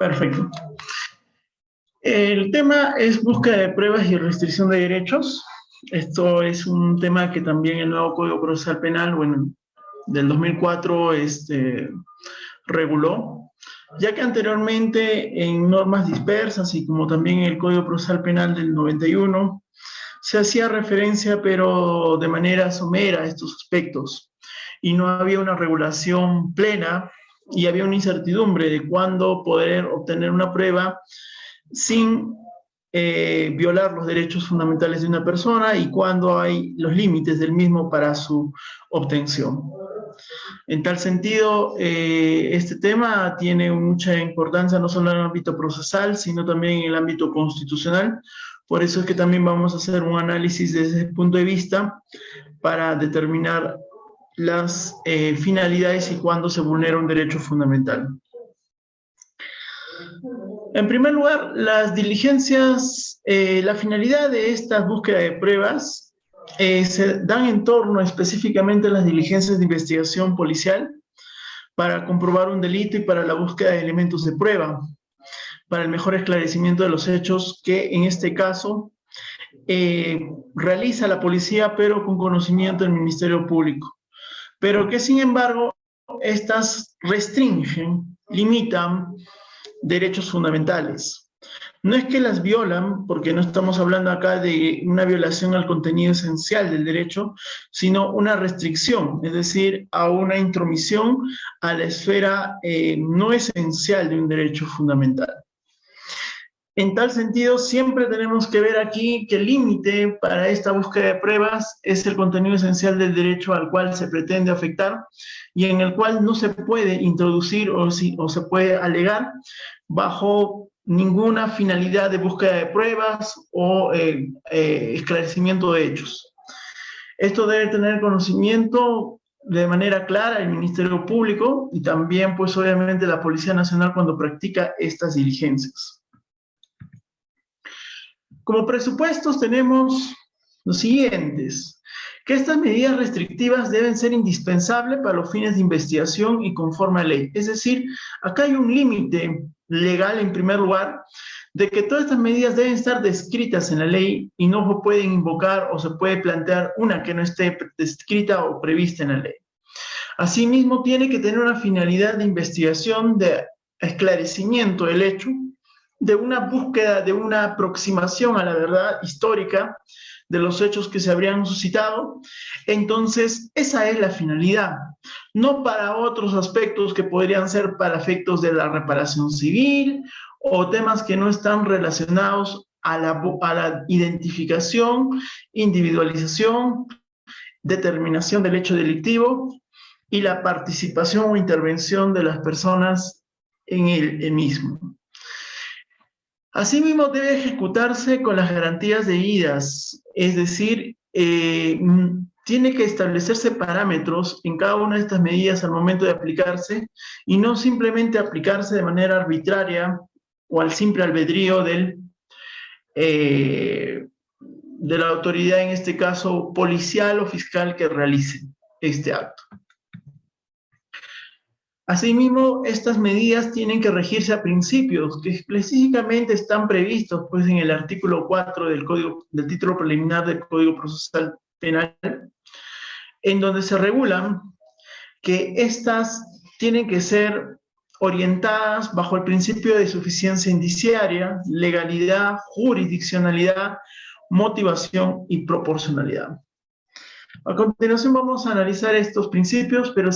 Perfecto. El tema es búsqueda de pruebas y restricción de derechos. Esto es un tema que también el nuevo Código Procesal Penal, bueno, del 2004, reguló, ya que anteriormente en normas dispersas y como también en el Código Procesal Penal del 91, se hacía referencia, pero de manera somera, a estos aspectos, y no había una regulación plena y había una incertidumbre de cuándo poder obtener una prueba sin violar los derechos fundamentales de una persona y cuándo hay los límites del mismo para su obtención. En tal sentido, este tema tiene mucha importancia no solo en el ámbito procesal, sino también en el ámbito constitucional. Por eso es que también vamos a hacer un análisis desde ese punto de vista para determinar las finalidades y cuándo se vulnera un derecho fundamental. En primer lugar, las diligencias, la finalidad de esta búsqueda de pruebas se dan en torno específicamente a las diligencias de investigación policial para comprobar un delito y para la búsqueda de elementos de prueba, para el mejor esclarecimiento de los hechos que en este caso realiza la policía, pero con conocimiento del Ministerio Público. Pero que sin embargo, estas restringen, limitan derechos fundamentales. No es que las violan, porque no estamos hablando acá de una violación al contenido esencial del derecho, sino una restricción, es decir, a una intromisión a la esfera no esencial de un derecho fundamental. En tal sentido, siempre tenemos que ver aquí que el límite para esta búsqueda de pruebas es el contenido esencial del derecho al cual se pretende afectar y en el cual no se puede introducir o se puede alegar bajo ninguna finalidad de búsqueda de pruebas o esclarecimiento de hechos. Esto debe tener conocimiento de manera clara el Ministerio Público y también, pues obviamente, la Policía Nacional cuando practica estas diligencias. Como presupuestos tenemos los siguientes, que estas medidas restrictivas deben ser indispensables para los fines de investigación y conforme a ley. Es decir, acá hay un límite legal en primer lugar, de que todas estas medidas deben estar descritas en la ley y no se pueden invocar o se puede plantear una que no esté descrita o prevista en la ley. Asimismo, tiene que tener una finalidad de investigación, de esclarecimiento del hecho, de una búsqueda, de una aproximación a la verdad histórica de los hechos que se habrían suscitado. Entonces, esa es la finalidad, no para otros aspectos que podrían ser para efectos de la reparación civil o temas que no están relacionados a la identificación, individualización, determinación del hecho delictivo y la participación o intervención de las personas en el mismo. Asimismo, debe ejecutarse con las garantías debidas, es decir, tiene que establecerse parámetros en cada una de estas medidas al momento de aplicarse y no simplemente aplicarse de manera arbitraria o al simple albedrío de la autoridad, en este caso policial o fiscal, que realice este acto. Asimismo, estas medidas tienen que regirse a principios que específicamente están previstos pues, en el artículo 4 del título preliminar del Código Procesal Penal, en donde se regulan que estas tienen que ser orientadas bajo el principio de suficiencia indiciaria, legalidad, jurisdiccionalidad, motivación y proporcionalidad. A continuación vamos a analizar estos principios, pero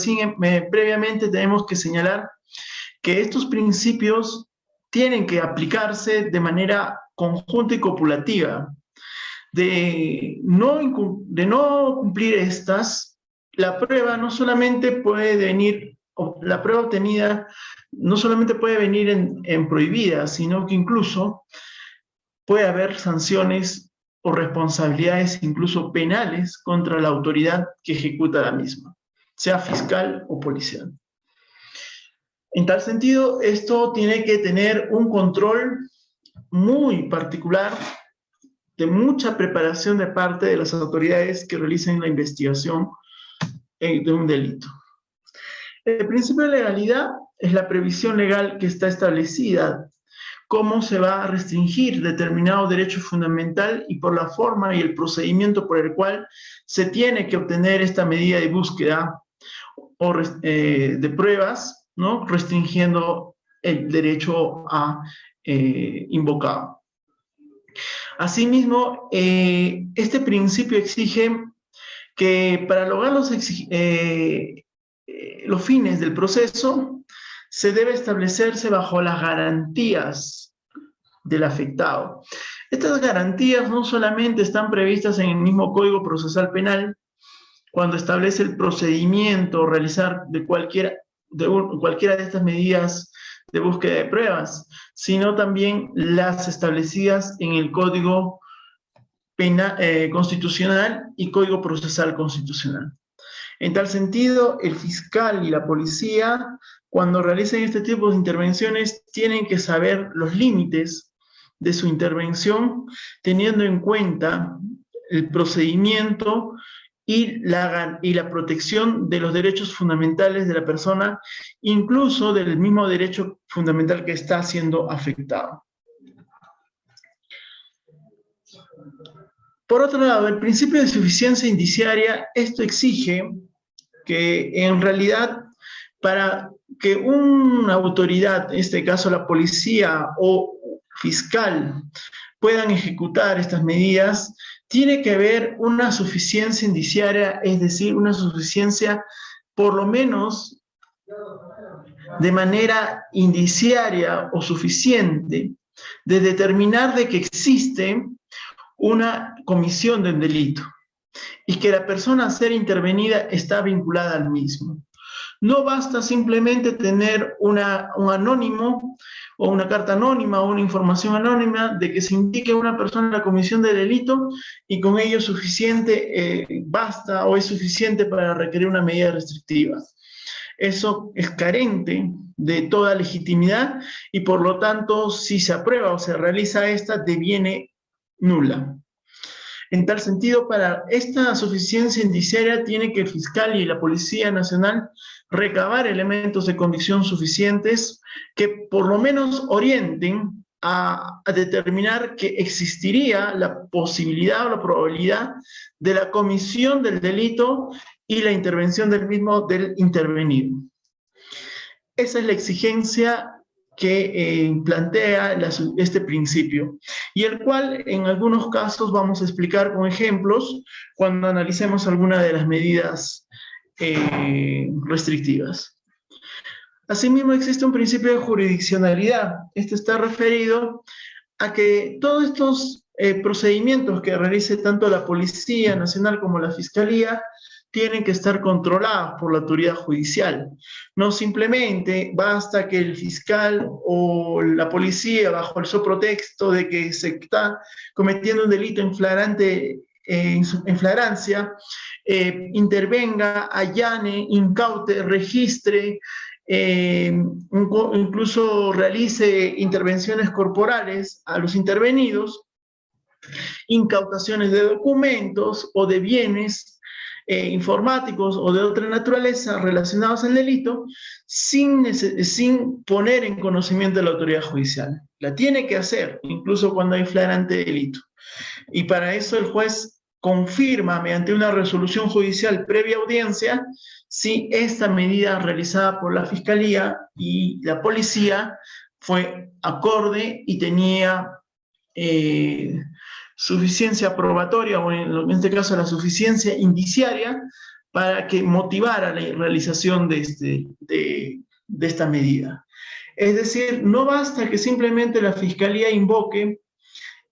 previamente tenemos que señalar que estos principios tienen que aplicarse de manera conjunta y copulativa. De no cumplir estas, la prueba no solamente puede venir, la prueba obtenida no solamente puede venir en prohibida, sino que incluso puede haber sanciones o responsabilidades incluso penales contra la autoridad que ejecuta la misma, sea fiscal o policial. En tal sentido, esto tiene que tener un control muy particular, de mucha preparación de parte de las autoridades que realicen la investigación de un delito. El principio de legalidad es la previsión legal que está establecida, cómo se va a restringir determinado derecho fundamental y por la forma y el procedimiento por el cual se tiene que obtener esta medida de búsqueda o de pruebas, ¿no? Restringiendo el derecho a invocar. Asimismo, este principio exige que para lograr los fines del proceso se debe establecerse bajo las garantías del afectado. Estas garantías no solamente están previstas en el mismo Código Procesal Penal, cuando establece el procedimiento realizar de cualquiera de estas medidas de búsqueda de pruebas, sino también las establecidas en el Código Penal, Constitucional y Código Procesal Constitucional. En tal sentido, el fiscal y la policía, cuando realicen este tipo de intervenciones, tienen que saber los límites de su intervención, teniendo en cuenta el procedimiento y la protección de los derechos fundamentales de la persona, incluso del mismo derecho fundamental que está siendo afectado. Por otro lado, el principio de suficiencia indiciaria, esto exige que en realidad para que una autoridad, en este caso la policía o fiscal, puedan ejecutar estas medidas, tiene que haber una suficiencia indiciaria, es decir, una suficiencia por lo menos de manera indiciaria o suficiente de determinar de que existe una comisión del delito y que la persona a ser intervenida está vinculada al mismo. No basta simplemente tener un anónimo o una carta anónima o una información anónima de que se indique a una persona la comisión de delito y con ello suficiente basta o es suficiente para requerir una medida restrictiva. Eso es carente de toda legitimidad y por lo tanto si se aprueba o se realiza esta deviene nula. En tal sentido, para esta suficiencia indiciaria tiene que el fiscal y la Policía Nacional recabar elementos de convicción suficientes que por lo menos orienten a determinar que existiría la posibilidad o la probabilidad de la comisión del delito y la intervención del mismo del intervenido. Esa es la exigencia que plantea este principio, y el cual en algunos casos vamos a explicar con ejemplos cuando analicemos alguna de las medidas restrictivas. Asimismo, existe un principio de jurisdiccionalidad. Este está referido a que todos estos procedimientos que realice tanto la Policía Nacional como la Fiscalía tienen que estar controlados por la autoridad judicial. No simplemente basta que el fiscal o la policía, bajo el sopotexto de que se está cometiendo un delito en flagrancia, intervenga, allane, incaute, registre, incluso realice intervenciones corporales a los intervenidos, incautaciones de documentos o de bienes informáticos o de otra naturaleza relacionados al delito sin poner en conocimiento de la autoridad judicial. La tiene que hacer, incluso cuando hay flagrante delito. Y para eso el juez confirma mediante una resolución judicial previa audiencia si esta medida realizada por la Fiscalía y la Policía fue acorde y tenía suficiencia probatoria, o en este caso la suficiencia indiciaria, para que motivara la realización de esta medida. Es decir, no basta que simplemente la Fiscalía invoque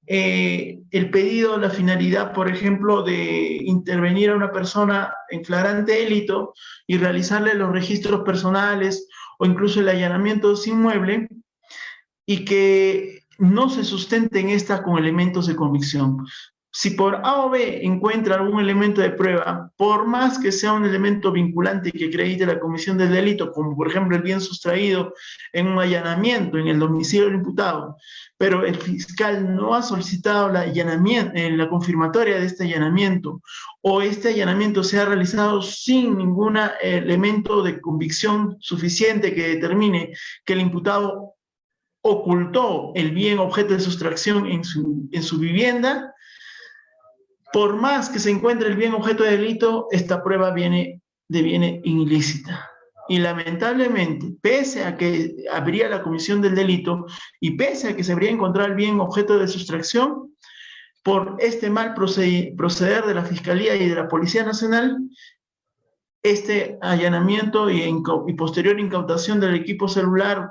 el pedido, la finalidad, por ejemplo, de intervenir a una persona en flagrante delito y realizarle los registros personales o incluso el allanamiento de su inmueble, y que no se sustenten esta con elementos de convicción. si por A o B encuentra algún elemento de prueba, por más que sea un elemento vinculante que acredite la comisión del delito, como por ejemplo el bien sustraído en un allanamiento en el domicilio del imputado, pero el fiscal no ha solicitado la confirmatoria de este allanamiento, o este allanamiento se ha realizado sin ningún elemento de convicción suficiente que determine que el imputado ocultó el bien objeto de sustracción en su vivienda, por más que se encuentre el bien objeto de delito, esta prueba deviene ilícita. Y lamentablemente, pese a que habría la comisión del delito y pese a que se habría encontrado el bien objeto de sustracción, por este mal proceder de la Fiscalía y de la Policía Nacional, este allanamiento y posterior incautación del equipo celular,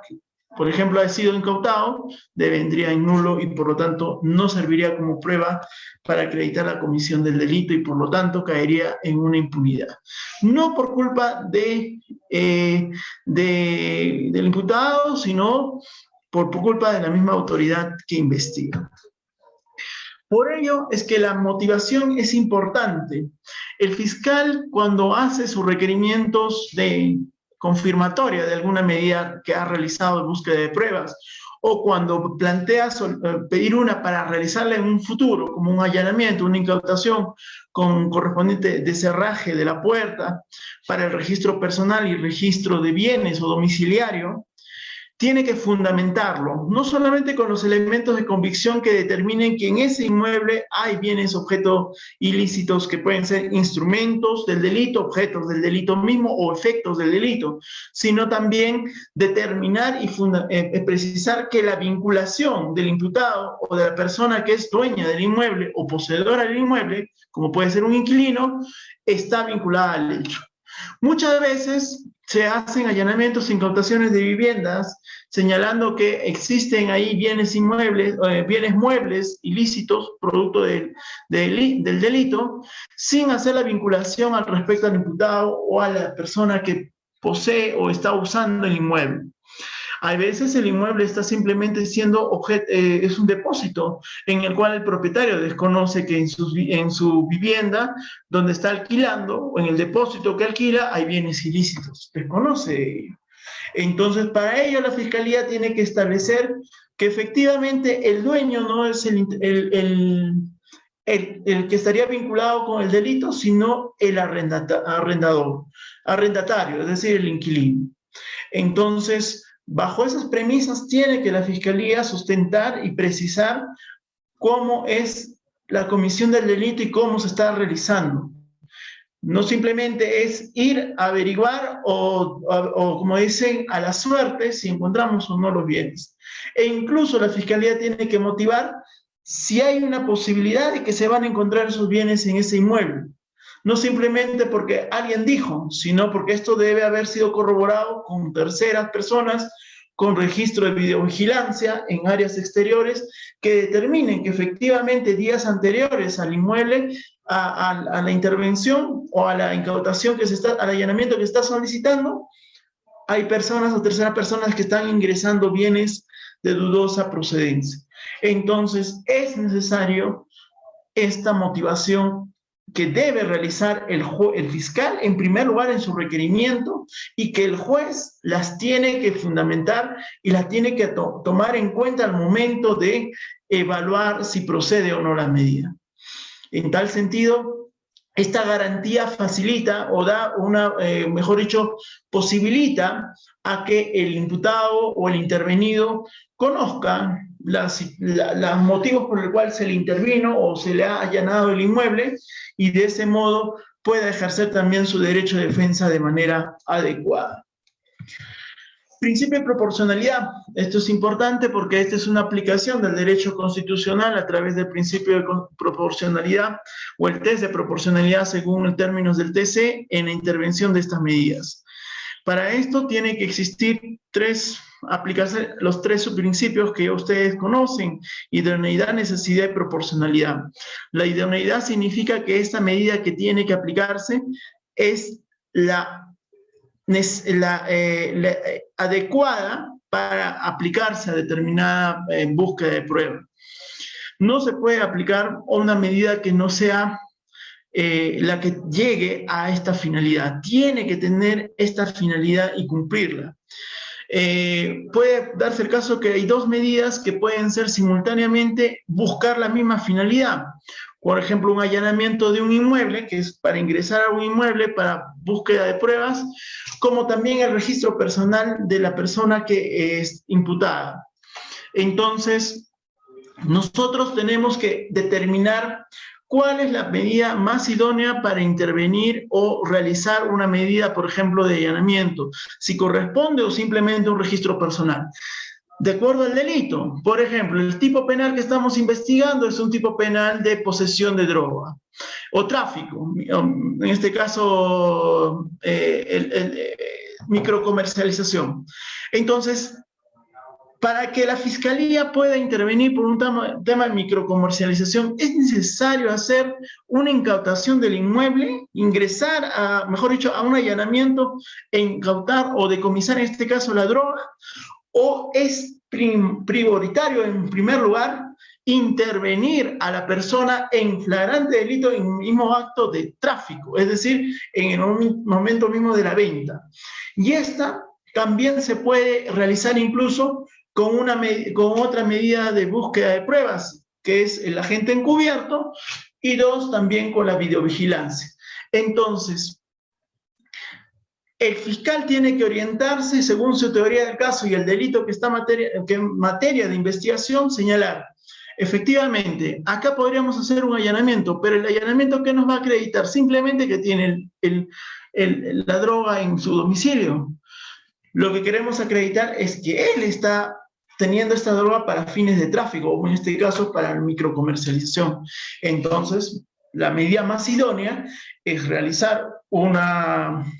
por ejemplo, ha sido incautado, devendría en nulo y por lo tanto no serviría como prueba para acreditar la comisión del delito y por lo tanto caería en una impunidad. No por culpa del imputado, sino por culpa de la misma autoridad que investiga. Por ello es que la motivación es importante. El fiscal, cuando hace sus requerimientos de confirmatoria de alguna medida que ha realizado en búsqueda de pruebas, o cuando plantea pedir una para realizarla en un futuro, como un allanamiento, una incautación con correspondiente decerraje de la puerta para el registro personal y registro de bienes o domiciliario, tiene que fundamentarlo, no solamente con los elementos de convicción que determinen que en ese inmueble hay bienes objetos ilícitos que pueden ser instrumentos del delito, objetos del delito mismo o efectos del delito, sino también determinar y precisar que la vinculación del imputado o de la persona que es dueña del inmueble o poseedora del inmueble, como puede ser un inquilino, está vinculada al hecho. Muchas veces se hacen allanamientos e incautaciones de viviendas señalando que existen ahí bienes inmuebles, bienes muebles ilícitos, producto del delito, sin hacer la vinculación al respecto al imputado o a la persona que posee o está usando el inmueble. A veces el inmueble está simplemente siendo es un depósito en el cual el propietario desconoce que en su vivienda, donde está alquilando, o en el depósito que alquila, hay bienes ilícitos. Desconoce. Entonces, para ello la Fiscalía tiene que establecer que efectivamente el dueño no es el que estaría vinculado con el delito, sino el arrendatario, es decir, el inquilino. Entonces, bajo esas premisas tiene que la Fiscalía sustentar y precisar cómo es la comisión del delito y cómo se está realizando. No simplemente es ir a averiguar o como dicen, a la suerte si encontramos o no los bienes. E incluso la Fiscalía tiene que motivar si hay una posibilidad de que se van a encontrar esos bienes en ese inmueble. No simplemente porque alguien dijo, sino porque esto debe haber sido corroborado con terceras personas, con registro de videovigilancia en áreas exteriores que determinen que efectivamente días anteriores al inmueble, a la intervención o a la incautación al allanamiento que está solicitando, hay personas o terceras personas que están ingresando bienes de dudosa procedencia. Entonces, es necesario esta motivación que debe realizar el fiscal en primer lugar en su requerimiento y que el juez las tiene que fundamentar y las tiene que tomar en cuenta al momento de evaluar si procede o no la medida. En tal sentido, esta garantía facilita o da mejor dicho, posibilita a que el imputado o el intervenido conozca los motivos por los cuales se le intervino o se le ha allanado el inmueble y de ese modo pueda ejercer también su derecho de defensa de manera adecuada. Principio de proporcionalidad. Esto es importante porque esta es una aplicación del derecho constitucional a través del principio de proporcionalidad o el test de proporcionalidad según los términos del TC en la intervención de estas medidas. Para esto tiene que existir aplicarse los tres subprincipios que ustedes conocen: idoneidad, necesidad y proporcionalidad. La idoneidad significa que esta medida que tiene que aplicarse es la adecuada para aplicarse a determinada búsqueda de prueba. No se puede aplicar una medida que no sea la que llegue a esta finalidad. Tiene que tener esta finalidad y cumplirla. Puede darse el caso que hay dos medidas que pueden ser simultáneamente buscar la misma finalidad. Por ejemplo, un allanamiento de un inmueble, que es para ingresar a un inmueble para búsqueda de pruebas, como también el registro personal de la persona que es imputada. Entonces, nosotros tenemos que determinar cuál es la medida más idónea para intervenir o realizar una medida, por ejemplo, de allanamiento, si corresponde o simplemente un registro personal. De acuerdo al delito, por ejemplo, el tipo penal que estamos investigando es un tipo penal de posesión de droga o tráfico, en este caso, microcomercialización. Entonces, para que la Fiscalía pueda intervenir por un tema de microcomercialización, es necesario hacer una incautación del inmueble, ingresar a, mejor dicho, a un allanamiento e incautar o decomisar en este caso la droga, o es prioritario en primer lugar intervenir a la persona en flagrante delito en el mismo acto de tráfico, es decir, en el momento mismo de la venta. Y esta también se puede realizar incluso con otra medida de búsqueda de pruebas, que es el agente encubierto, y dos, también con la videovigilancia. Entonces, el fiscal tiene que orientarse según su teoría del caso y el delito que está en materia de investigación, señalar, efectivamente, acá podríamos hacer un allanamiento, pero el allanamiento, ¿qué nos va a acreditar? Simplemente que tiene la droga en su domicilio. Lo que queremos acreditar es que él está teniendo esta droga para fines de tráfico, o en este caso para microcomercialización. Entonces, la medida más idónea es realizar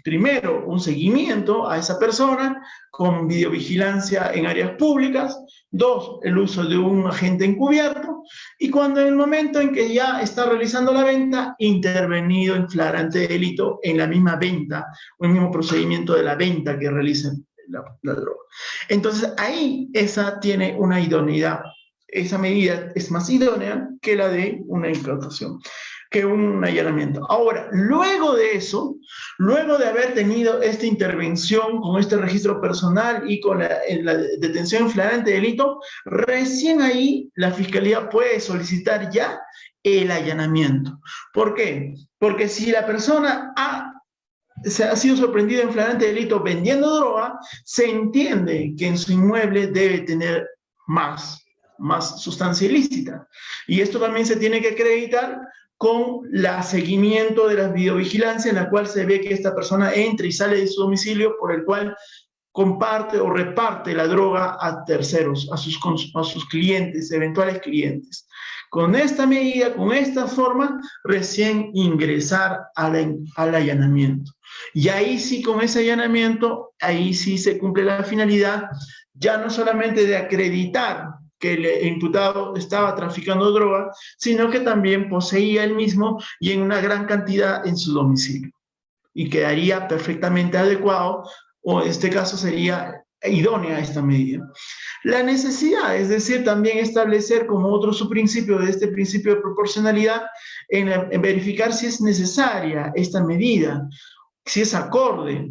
primero un seguimiento a esa persona con videovigilancia en áreas públicas, dos, el uso de un agente encubierto, y cuando en el momento en que ya está realizando la venta, intervenido en flagrante delito en la misma venta, o el mismo procedimiento de la venta que realicen la droga. Entonces ahí esa tiene una idoneidad, esa medida es más idónea que la de una incautación, que un allanamiento. Ahora, luego de eso, luego de haber tenido esta intervención con este registro personal y con la detención en flagrante delito, recién ahí la Fiscalía puede solicitar ya el allanamiento. ¿Por qué? Porque si la persona ha sido sorprendida en flagrante delito vendiendo droga, se entiende que en su inmueble debe tener más sustancia ilícita. Y esto también se tiene que acreditar con el seguimiento de la videovigilancia en la cual se ve que esta persona entra y sale de su domicilio, por el cual comparte o reparte la droga a terceros, a sus clientes, eventuales clientes. Con esta medida, con esta forma, recién ingresar al allanamiento. Y ahí sí, con ese allanamiento, ahí sí se cumple la finalidad, ya no solamente de acreditar que el imputado estaba traficando droga, sino que también poseía el mismo y en una gran cantidad en su domicilio. Y quedaría perfectamente adecuado, o en este caso sería idónea esta medida. La necesidad, es decir, también establecer como otro subprincipio de este principio de proporcionalidad, en verificar si es necesaria esta medida, si es acorde,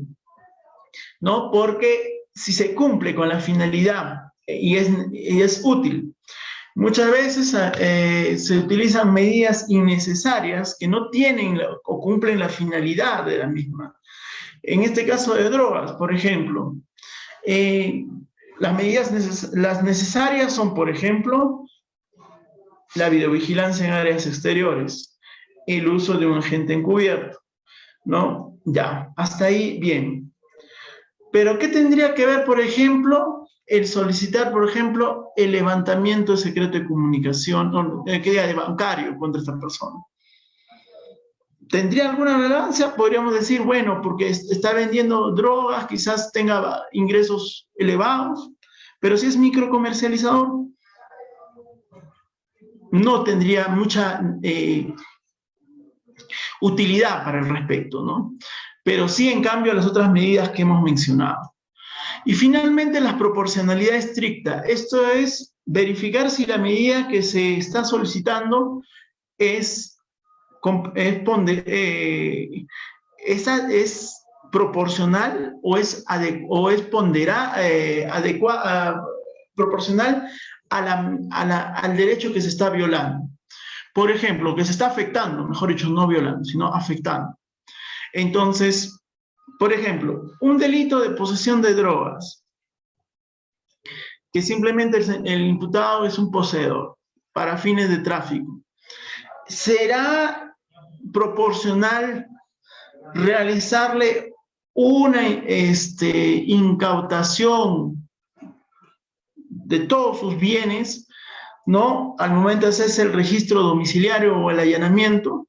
¿no? Porque si se cumple con la finalidad y es útil. Muchas veces se utilizan medidas innecesarias que no tienen o cumplen la finalidad de la misma. En este caso de drogas, por ejemplo, las medidas necesarias son, por ejemplo, la videovigilancia en áreas exteriores, el uso de un agente encubierto, ¿no? Ya, hasta ahí bien. Pero ¿qué tendría que ver, por ejemplo, el solicitar, por ejemplo, el levantamiento de secreto de comunicación, de bancario contra esta persona? ¿Tendría alguna relevancia? Podríamos decir, bueno, porque está vendiendo drogas, quizás tenga ingresos elevados, pero si es microcomercializador, no tendría mucha utilidad para el respecto, ¿no? Pero sí, en cambio, las otras medidas que hemos mencionado. Y finalmente, la proporcionalidad estricta. Esto es verificar si la medida que se está solicitando es proporcional o es proporcional al derecho que se está violando. Por ejemplo, que se está afectando, mejor dicho, no violando, sino afectando. Entonces, por ejemplo, un delito de posesión de drogas, que simplemente el imputado es un poseedor para fines de tráfico. ¿Será proporcional realizarle una incautación de todos sus bienes, ¿no? Al momento de hacerse el registro domiciliario o el allanamiento,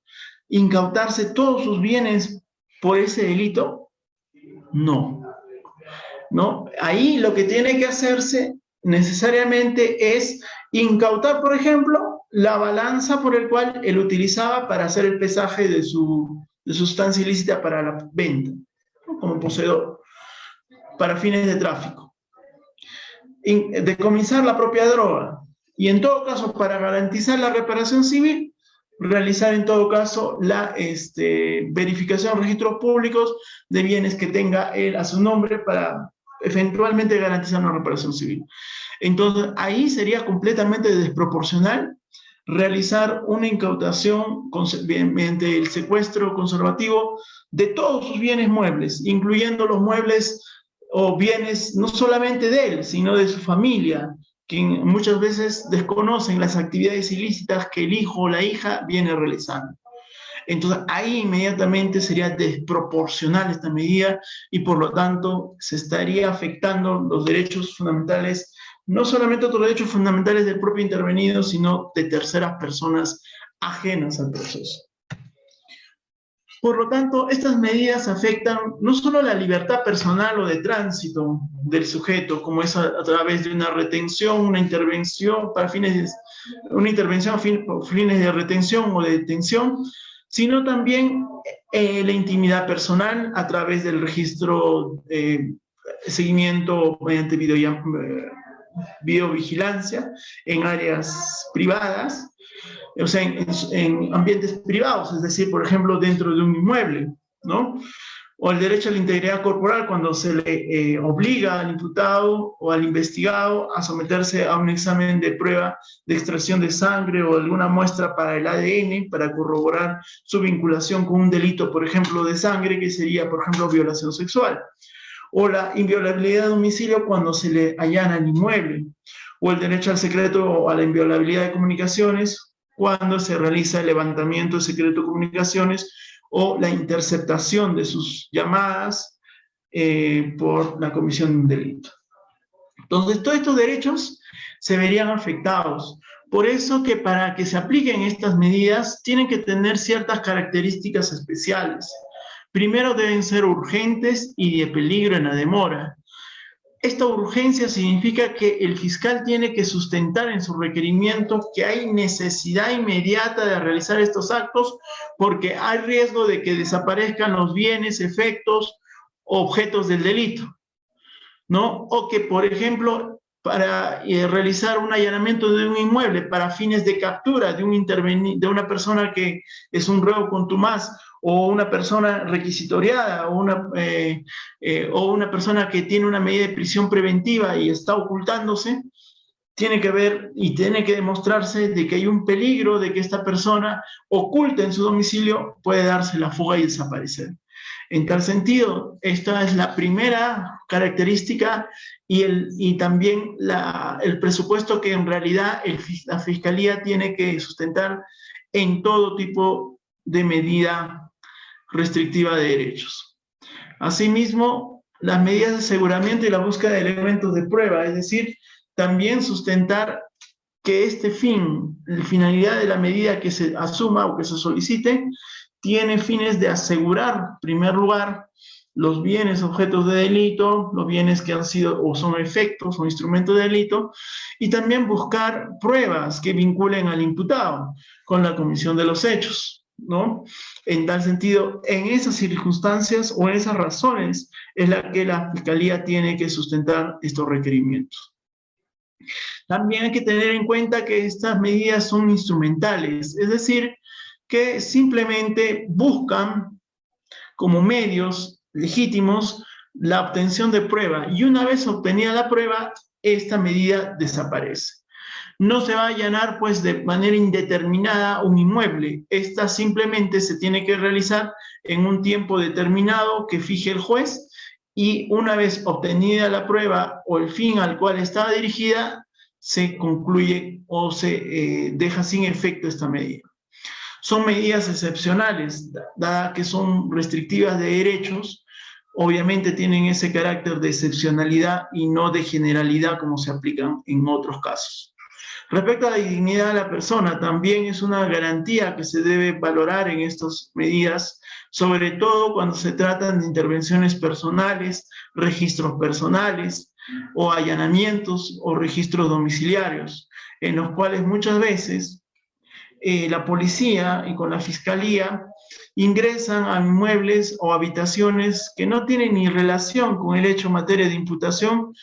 incautarse todos sus bienes por ese delito? No. ¿No? Ahí lo que tiene que hacerse necesariamente es incautar, por ejemplo, la balanza por el cual él utilizaba para hacer el pesaje de su sustancia ilícita para la venta, ¿no? Como poseedor, para fines de tráfico. Decomisar la propia droga. Y en todo caso, para garantizar la reparación civil, realizar en todo caso la verificación de registros públicos de bienes que tenga él a su nombre para eventualmente garantizar una reparación civil. Entonces, ahí sería completamente desproporcional realizar una incautación mediante el secuestro conservativo de todos sus bienes muebles, incluyendo los muebles o bienes no solamente de él, sino de su familia, que muchas veces desconocen las actividades ilícitas que el hijo o la hija viene realizando. Entonces, ahí inmediatamente sería desproporcional esta medida y por lo tanto se estaría afectando los derechos fundamentales, no solamente otros derechos fundamentales del propio intervenido, sino de terceras personas ajenas al proceso. Por lo tanto, estas medidas afectan no solo la libertad personal o de tránsito del sujeto, como es a través de una retención, una intervención para fines de retención o de detención, sino también la intimidad personal a través del registro, seguimiento mediante videovigilancia en áreas privadas, o sea, en ambientes privados, es decir, por ejemplo, dentro de un inmueble, ¿no? O el derecho a la integridad corporal cuando se le obliga al imputado o al investigado a someterse a un examen de prueba de extracción de sangre o alguna muestra para el ADN para corroborar su vinculación con un delito, por ejemplo, de sangre, que sería, por ejemplo, violación sexual. O la inviolabilidad de domicilio cuando se le allana el inmueble. O el derecho al secreto o a la inviolabilidad de comunicaciones cuando se realiza el levantamiento de secreto de comunicaciones o la interceptación de sus llamadas por la comisión de un delito. Entonces, todos estos derechos se verían afectados. Por eso que para que se apliquen estas medidas tienen que tener ciertas características especiales. Primero, deben ser urgentes y de peligro en la demora. Esta urgencia significa que el fiscal tiene que sustentar en su requerimiento que hay necesidad inmediata de realizar estos actos porque hay riesgo de que desaparezcan los bienes, efectos, objetos del delito, ¿no? O que, por ejemplo, para realizar un allanamiento de un inmueble para fines de captura de una persona que es un reo contumaz o una persona requisitoriada o una persona que tiene una medida de prisión preventiva y está ocultándose, tiene que ver y tiene que demostrarse de que hay un peligro de que esta persona oculta en su domicilio puede darse la fuga y desaparecer. En tal sentido, esta es la primera característica y también el presupuesto que en realidad la Fiscalía tiene que sustentar en todo tipo de medida restrictiva de derechos. Asimismo, las medidas de aseguramiento y la búsqueda de elementos de prueba, es decir, también sustentar que este fin, la finalidad de la medida que se asuma o que se solicite, tiene fines de asegurar, en primer lugar, los bienes objetos de delito, los bienes que han sido o son efectos o instrumentos de delito, y también buscar pruebas que vinculen al imputado con la comisión de los hechos, ¿no? En tal sentido, en esas circunstancias o en esas razones es la que la Fiscalía tiene que sustentar estos requerimientos. También hay que tener en cuenta que estas medidas son instrumentales, es decir, que simplemente buscan como medios legítimos la obtención de prueba y una vez obtenida la prueba, esta medida desaparece. No se va a allanar pues de manera indeterminada un inmueble. Esta simplemente se tiene que realizar en un tiempo determinado que fije el juez y una vez obtenida la prueba o el fin al cual estaba dirigida, se concluye o se deja sin efecto esta medida. Son medidas excepcionales, dada que son restrictivas de derechos, obviamente tienen ese carácter de excepcionalidad y no de generalidad como se aplican en otros casos. Respecto a la dignidad de la persona, también es una garantía que se debe valorar en estas medidas, sobre todo cuando se tratan de intervenciones personales, registros personales o allanamientos o registros domiciliarios, en los cuales muchas veces la policía y con la fiscalía ingresan a inmuebles o habitaciones que no tienen ni relación con el hecho en materia de imputación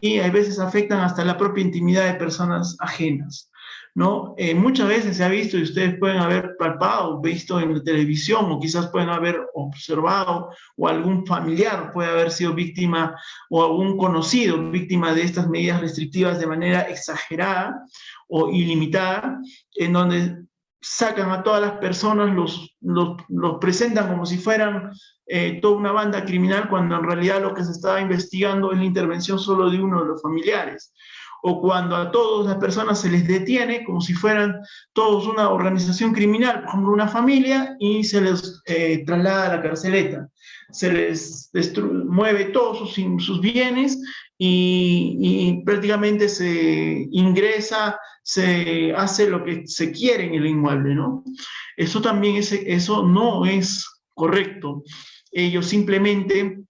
y a veces afectan hasta la propia intimidad de personas ajenas, ¿no? Muchas veces se ha visto, y ustedes pueden haber palpado, visto en la televisión, o quizás pueden haber observado, o algún familiar puede haber sido víctima, o algún conocido víctima de estas medidas restrictivas de manera exagerada o ilimitada, en donde sacan a todas las personas, los presentan como si fueran toda una banda criminal, cuando en realidad lo que se estaba investigando es la intervención solo de uno de los familiares. O cuando a todas las personas se les detiene como si fueran todos una organización criminal, por ejemplo una familia, y se les traslada a la carceleta. Se les mueve todos sus bienes y prácticamente se ingresa, se hace lo que se quiere en el inmueble, ¿no? Eso también eso no es correcto. Ellos simplemente,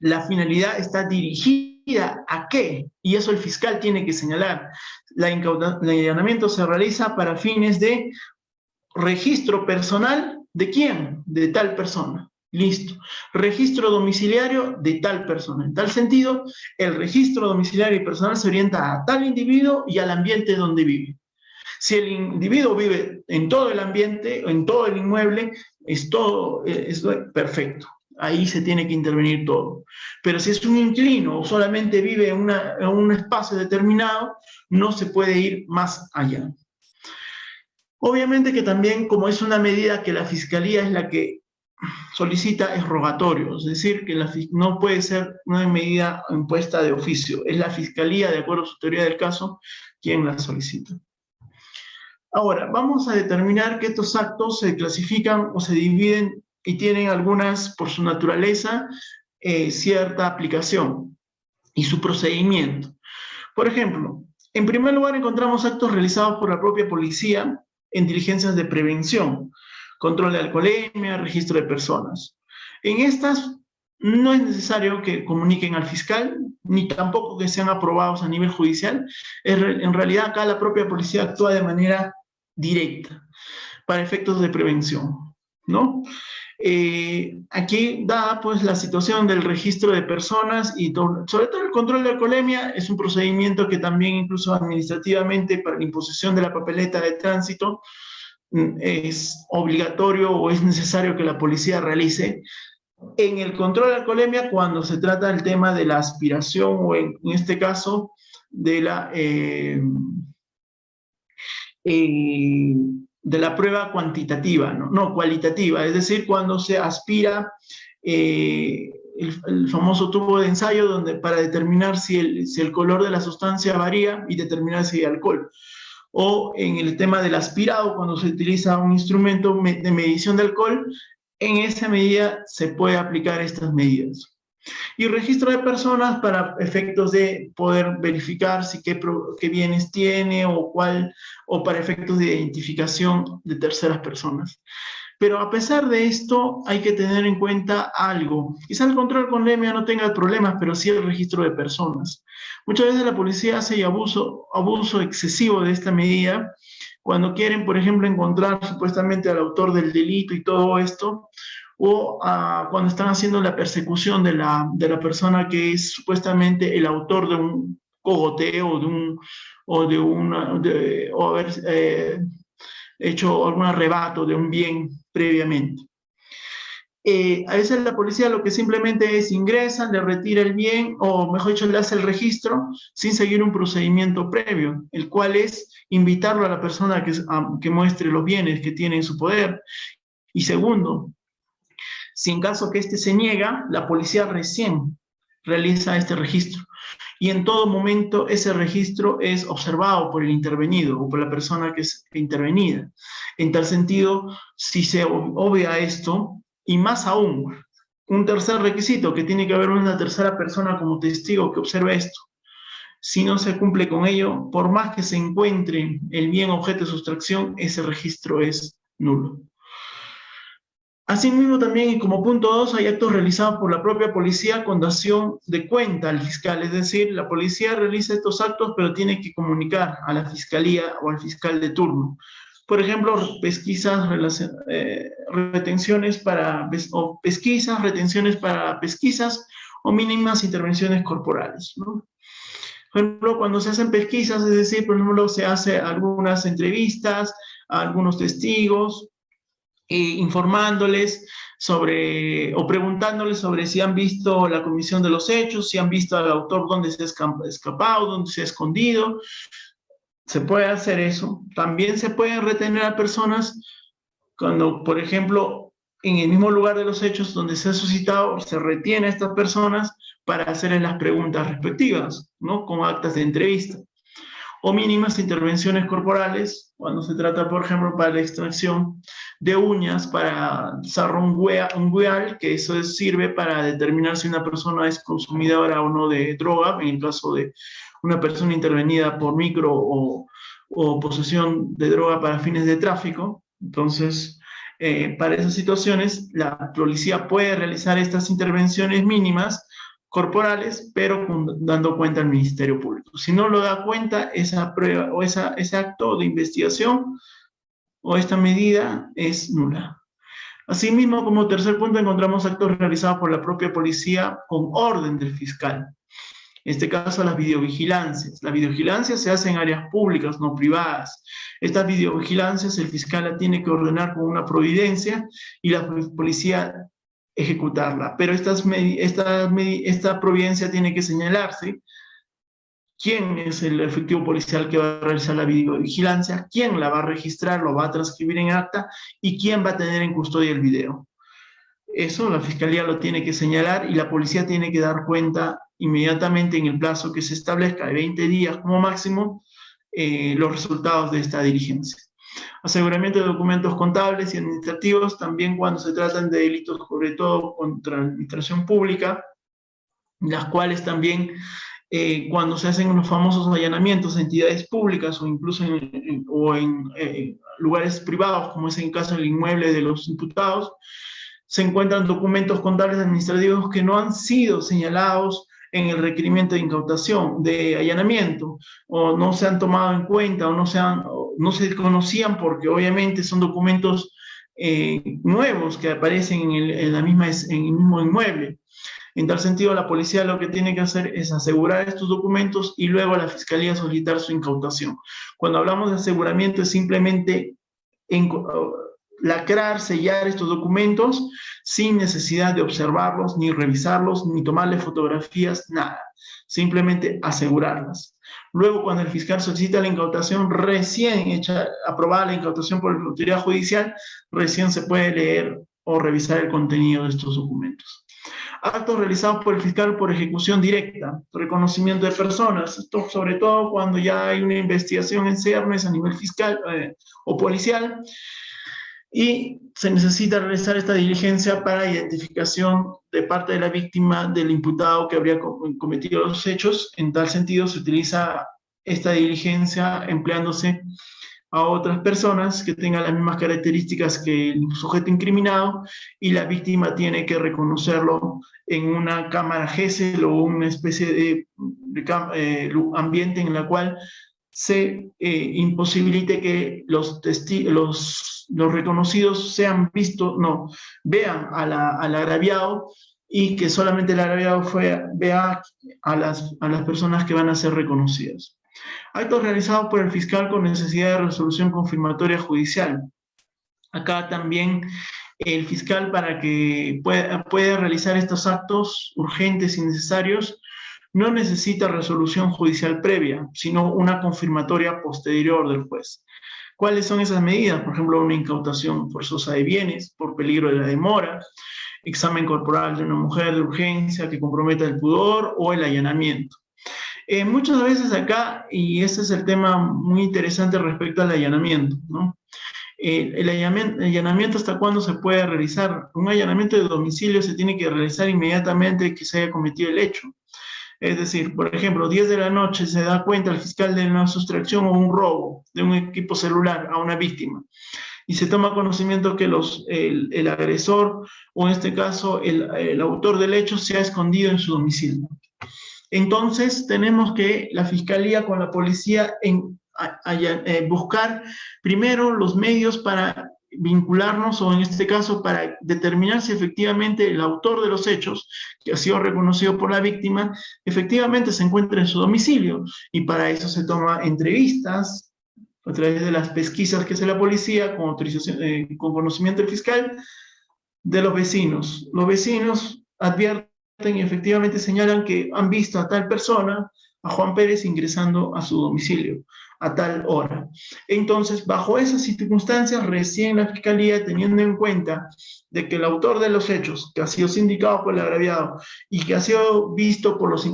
la finalidad está dirigida ¿a qué? Y eso el fiscal tiene que señalar. El allanamiento se realiza para fines de registro personal, ¿de quién? De tal persona. Listo. Registro domiciliario de tal persona. En tal sentido, el registro domiciliario y personal se orienta a tal individuo y al ambiente donde vive. Si el individuo vive en todo el ambiente, en todo el inmueble, es perfecto. Ahí se tiene que intervenir todo. Pero si es un inquilino o solamente vive en un espacio determinado, no se puede ir más allá. Obviamente que también, como es una medida que la Fiscalía es la que solicita, es rogatorio, es decir, que no puede ser una medida impuesta de oficio, es la Fiscalía, de acuerdo a su teoría del caso, quien la solicita. Ahora, vamos a determinar que estos actos se clasifican o se dividen y tienen algunas, por su naturaleza, cierta aplicación y su procedimiento. Por ejemplo, en primer lugar encontramos actos realizados por la propia policía en diligencias de prevención, control de alcoholemia, registro de personas. En estas no es necesario que comuniquen al fiscal, ni tampoco que sean aprobados a nivel judicial. En realidad acá la propia policía actúa de manera directa para efectos de prevención, ¿no? Aquí da pues la situación del registro de personas y sobre todo el control de alcoholemia es un procedimiento que también incluso administrativamente para la imposición de la papeleta de tránsito es obligatorio o es necesario que la policía realice. En el control de alcoholemia, cuando se trata del tema de la aspiración o en este caso de la prueba cuantitativa, no cualitativa, es decir, cuando se aspira el famoso tubo de ensayo para determinar si el color de la sustancia varía y determinar si hay alcohol. O en el tema del aspirado, cuando se utiliza un instrumento de medición de alcohol, en esa medida se puede aplicar estas medidas. Y registro de personas para efectos de poder verificar si qué bienes tiene o para efectos de identificación de terceras personas. Pero a pesar de esto, hay que tener en cuenta algo. Quizá el control con alcoholemia no tenga problemas, pero sí el registro de personas. Muchas veces la policía hace abuso excesivo de esta medida cuando quieren, por ejemplo, encontrar supuestamente al autor del delito y todo esto, o cuando están haciendo la persecución de la persona que es supuestamente el autor cogoteo o haber hecho algún arrebato de un bien previamente. A veces la policía lo que simplemente es ingresa, le retira el bien, o mejor dicho, le hace el registro sin seguir un procedimiento previo, el cual es invitarlo a la persona que muestre los bienes que tiene en su poder. Y segundo, si en caso que éste se niega, la policía recién realiza este registro. Y en todo momento ese registro es observado por el intervenido o por la persona que es intervenida. En tal sentido, si se obvia esto, y más aún, un tercer requisito, que tiene que haber una tercera persona como testigo que observe esto. Si no se cumple con ello, por más que se encuentre el bien objeto de sustracción, ese registro es nulo. Asimismo, también, y como punto 2, hay actos realizados por la propia policía con dación de cuenta al fiscal. Es decir, la policía realiza estos actos, pero tiene que comunicar a la fiscalía o al fiscal de turno. Por ejemplo, retenciones para pesquisas o mínimas intervenciones corporales, ¿no? Por ejemplo, cuando se hacen pesquisas, es decir, por ejemplo, se hace algunas entrevistas a algunos testigos, informándoles sobre, o preguntándoles sobre si han visto la comisión de los hechos, si han visto al autor dónde se ha escapado, dónde se ha escondido. Se puede hacer eso. También se pueden retener a personas cuando, por ejemplo, en el mismo lugar de los hechos donde se ha suscitado, se retiene a estas personas para hacerles las preguntas respectivas, ¿no? Con actas de entrevista. O mínimas intervenciones corporales, cuando se trata, por ejemplo, para la extracción de uñas, para usar un hueal, que eso sirve para determinar si una persona es consumidora o no de droga, en el caso de una persona intervenida por micro o posesión de droga para fines de tráfico. Entonces, para esas situaciones, la policía puede realizar estas intervenciones mínimas corporales, pero dando cuenta al Ministerio Público. Si no lo da cuenta, esa prueba o ese acto de investigación o esta medida es nula. Asimismo, como tercer punto, encontramos actos realizados por la propia policía con orden del fiscal. En este caso, las videovigilancias. Las videovigilancias se hacen en áreas públicas, no privadas. Estas videovigilancias el fiscal la tiene que ordenar con una providencia y la policía ejecutarla. Pero esta providencia tiene que señalarse quién es el efectivo policial que va a realizar la videovigilancia, quién la va a registrar, lo va a transcribir en acta y quién va a tener en custodia el video. Eso la fiscalía lo tiene que señalar y la policía tiene que dar cuenta inmediatamente en el plazo que se establezca de 20 días como máximo los resultados de esta diligencia. Aseguramiento de documentos contables y administrativos, también cuando se tratan de delitos, sobre todo contra la administración pública, las cuales también cuando se hacen los famosos allanamientos a entidades públicas o incluso en lugares privados, como es en el caso del inmueble de los imputados, se encuentran documentos contables administrativos que no han sido señalados en el requerimiento de incautación, de allanamiento, o no se han tomado en cuenta, o no se conocían porque obviamente son documentos nuevos que aparecen en el mismo inmueble. En tal sentido, la policía lo que tiene que hacer es asegurar estos documentos y luego a la fiscalía solicitar su incautación. Cuando hablamos de aseguramiento es simplemente lacrar, sellar estos documentos sin necesidad de observarlos, ni revisarlos, ni tomarle fotografías, nada. Simplemente asegurarlas. Luego, cuando el fiscal solicita la incautación, recién aprobada la incautación por la autoridad judicial, recién se puede leer o revisar el contenido de estos documentos. Actos realizados por el fiscal por ejecución directa, reconocimiento de personas, esto sobre todo cuando ya hay una investigación en ciernes a nivel fiscal o policial, y se necesita realizar esta diligencia para identificación de parte de la víctima del imputado que habría cometido los hechos. En tal sentido, se utiliza esta diligencia empleándose a otras personas que tengan las mismas características que el sujeto incriminado y la víctima tiene que reconocerlo en una cámara GESEL o una especie de ambiente en la cual se imposibilite que los reconocidos vean al agraviado y que solamente el agraviado vea a las personas que van a ser reconocidas. Actos realizados por el fiscal con necesidad de resolución confirmatoria judicial. Acá también el fiscal, para que pueda realizar estos actos urgentes y necesarios, no necesita resolución judicial previa, sino una confirmatoria posterior del juez. ¿Cuáles son esas medidas? Por ejemplo, una incautación forzosa de bienes por peligro de la demora, examen corporal de una mujer de urgencia que comprometa el pudor o el allanamiento. Muchas veces acá, y este es el tema muy interesante respecto al allanamiento, ¿no? El allanamiento, ¿hasta cuándo se puede realizar? Un allanamiento de domicilio se tiene que realizar inmediatamente que se haya cometido el hecho. Es decir, por ejemplo, 10 de la noche se da cuenta el fiscal de una sustracción o un robo de un equipo celular a una víctima y se toma conocimiento que el agresor, o en este caso el autor del hecho, se ha escondido en su domicilio. Entonces tenemos que la fiscalía con la policía buscar primero los medios para vincularnos, o en este caso para determinar si efectivamente el autor de los hechos, que ha sido reconocido por la víctima, efectivamente se encuentra en su domicilio, y para eso se toma entrevistas a través de las pesquisas que hace la policía con autorización, con conocimiento del fiscal, de los vecinos. Los vecinos advierten y efectivamente señalan que han visto a tal persona, a Juan Pérez, ingresando a su domicilio a tal hora. Entonces, bajo esas circunstancias, recién la Fiscalía, teniendo en cuenta de que el autor de los hechos, que ha sido sindicado por el agraviado y que ha sido visto por los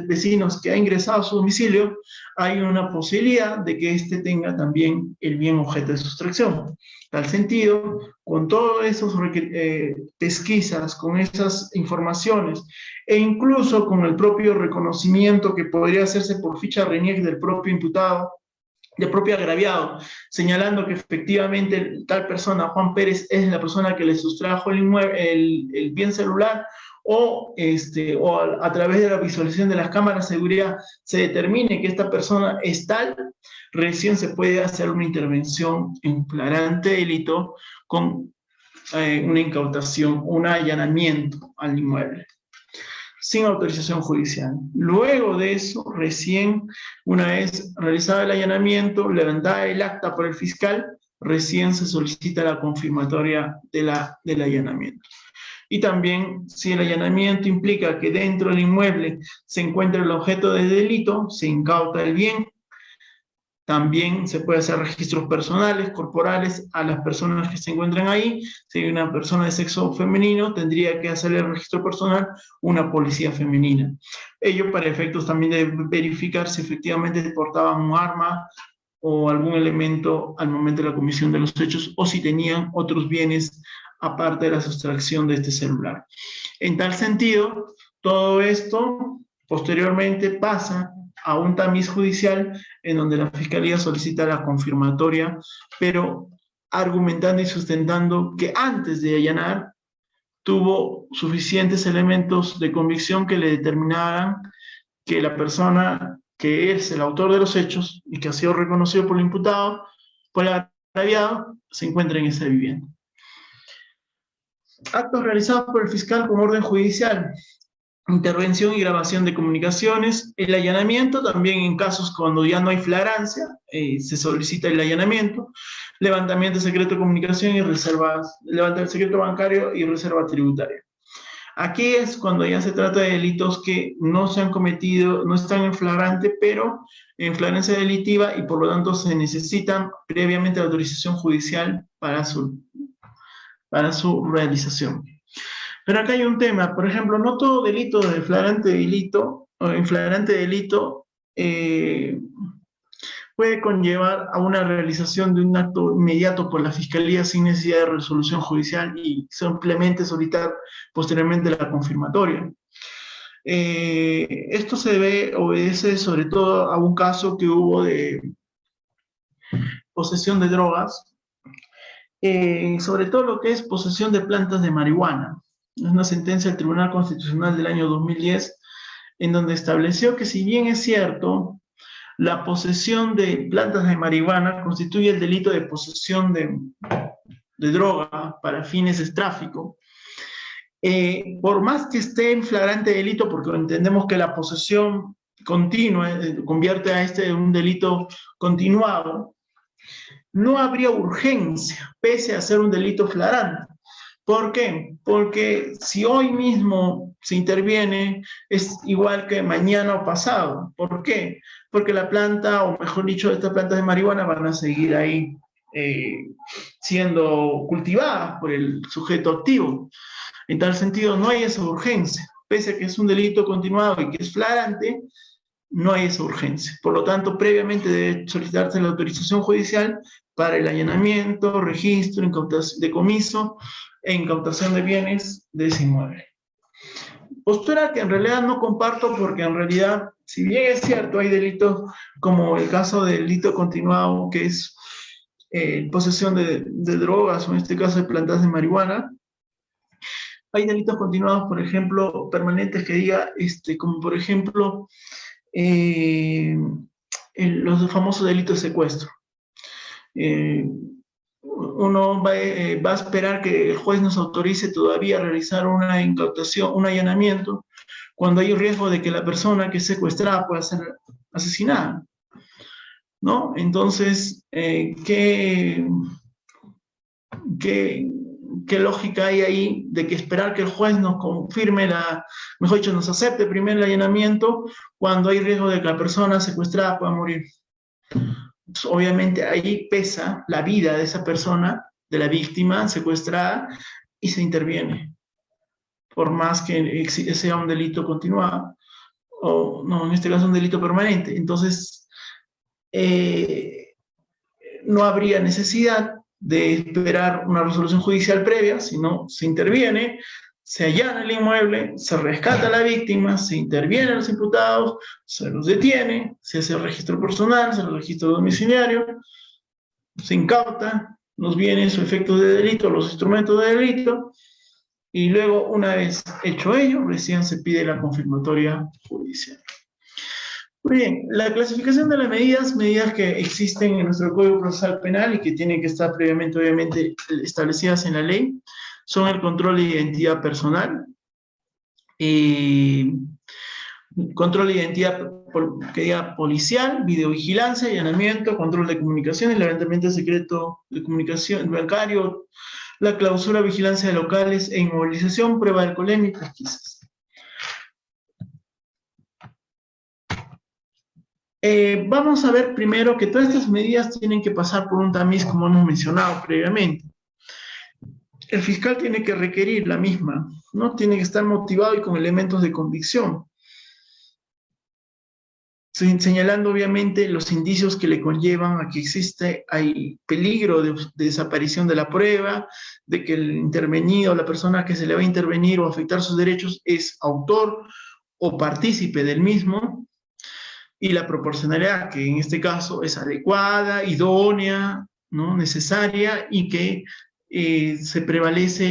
vecinos que ha ingresado a su domicilio, hay una posibilidad de que éste tenga también el bien objeto de sustracción. Tal sentido, con todas esas pesquisas, con esas informaciones, e incluso con el propio reconocimiento que podría hacerse por ficha RENIEC del propio imputado, del propio agraviado, señalando que efectivamente tal persona, Juan Pérez, es la persona que le sustrajo el bien celular, o a través de la visualización de las cámaras de seguridad se determine que esta persona es tal, recién se puede hacer una intervención en flagrante delito con una incautación, un allanamiento al inmueble, sin autorización judicial. Luego de eso, recién, una vez realizado el allanamiento, levantada el acta por el fiscal, recién se solicita la confirmatoria del allanamiento. Y también, si el allanamiento implica que dentro del inmueble se encuentra el objeto de delito, se incauta el bien. También se puede hacer registros personales, corporales, a las personas que se encuentran ahí. Si hay una persona de sexo femenino, tendría que hacerle el registro personal una policía femenina. Ello para efectos también de verificar si efectivamente portaban un arma o algún elemento al momento de la comisión de los hechos, o si tenían otros bienes aparte de la sustracción de este celular. En tal sentido, todo esto posteriormente pasa a un tamiz judicial en donde la Fiscalía solicita la confirmatoria, pero argumentando y sustentando que antes de allanar tuvo suficientes elementos de convicción que le determinaran que la persona que es el autor de los hechos y que ha sido reconocido por el imputado, por el agraviado, se encuentra en esa vivienda. Actos realizados por el fiscal con orden judicial. Intervención y grabación de comunicaciones. El allanamiento también en casos cuando ya no hay flagrancia, se solicita el allanamiento. Levantamiento de secreto de comunicación y reservas, levantamiento del secreto bancario y reserva tributaria. Aquí es cuando ya se trata de delitos que no se han cometido, no están en flagrante, pero en flagrancia delictiva, y por lo tanto se necesitan previamente la autorización judicial para su realización. Pero acá hay un tema, por ejemplo, no todo delito de flagrante delito, o en flagrante delito, puede conllevar a una realización de un acto inmediato por la Fiscalía sin necesidad de resolución judicial y simplemente solicitar posteriormente la confirmatoria. Esto obedece sobre todo a un caso que hubo de posesión de drogas, sobre todo lo que es posesión de plantas de marihuana. Es una sentencia del Tribunal Constitucional del año 2010, en donde estableció que, si bien es cierto, la posesión de plantas de marihuana constituye el delito de posesión de droga para fines de tráfico, Por más que esté en flagrante delito, porque entendemos que la posesión continua convierte a este en un delito continuado, no habría urgencia, pese a ser un delito flagrante. ¿Por qué? Porque si hoy mismo se interviene, es igual que mañana o pasado. ¿Por qué? Porque la planta, o mejor dicho, estas plantas de marihuana van a seguir ahí siendo cultivadas por el sujeto activo. En tal sentido, no hay esa urgencia. Pese a que es un delito continuado y que es flagrante, no hay esa urgencia. Por lo tanto, previamente debe solicitarse la autorización judicial para el allanamiento, registro, decomiso e incautación de bienes de ese inmueble. Postura que en realidad no comparto, porque en realidad, si bien es cierto, hay delitos como el caso del delito continuado, que es posesión de drogas, o en este caso de plantas de marihuana. Hay delitos continuados, por ejemplo, permanentes, que diga, como por ejemplo, los famosos delitos de secuestro. Uno va a esperar que el juez nos autorice todavía a realizar una incautación, un allanamiento, cuando hay riesgo de que la persona que es secuestrada pueda ser asesinada, ¿no? Entonces, ¿qué lógica hay ahí de que esperar que el juez nos confirme mejor dicho, nos acepte primero el allanamiento cuando hay riesgo de que la persona secuestrada pueda morir? Entonces, obviamente ahí pesa la vida de esa persona, de la víctima secuestrada, y se interviene, por más que sea un delito continuado, o no, en este caso un delito permanente. Entonces, no habría necesidad de esperar una resolución judicial previa, sino se interviene, se allana el inmueble, se rescata a la víctima, se intervienen los imputados, se los detiene, se hace el registro personal, se hace el registro domiciliario, se incauta los bienes o efectos de delito, los instrumentos de delito, y luego, una vez hecho ello, recién se pide la confirmatoria judicial. Muy bien, la clasificación de las medidas que existen en nuestro Código Procesal Penal y que tienen que estar previamente, obviamente, establecidas en la ley, son el control de identidad personal, control de identidad que diga policial, videovigilancia, allanamiento, control de comunicaciones, levantamiento de secreto de comunicación bancario, la clausura, vigilancia de locales e inmovilización, prueba de alcoholemia y pesquisas. Vamos a ver primero que todas estas medidas tienen que pasar por un tamiz, como hemos mencionado previamente. El fiscal tiene que requerir la misma, ¿no? Tiene que estar motivado y con elementos de convicción, señalando obviamente los indicios que le conllevan a que hay peligro de desaparición de la prueba, de que el intervenido, la persona que se le va a intervenir o afectar sus derechos es autor o partícipe del mismo, y la proporcionalidad, que en este caso es adecuada, idónea, ¿no? Necesaria, y que se prevalece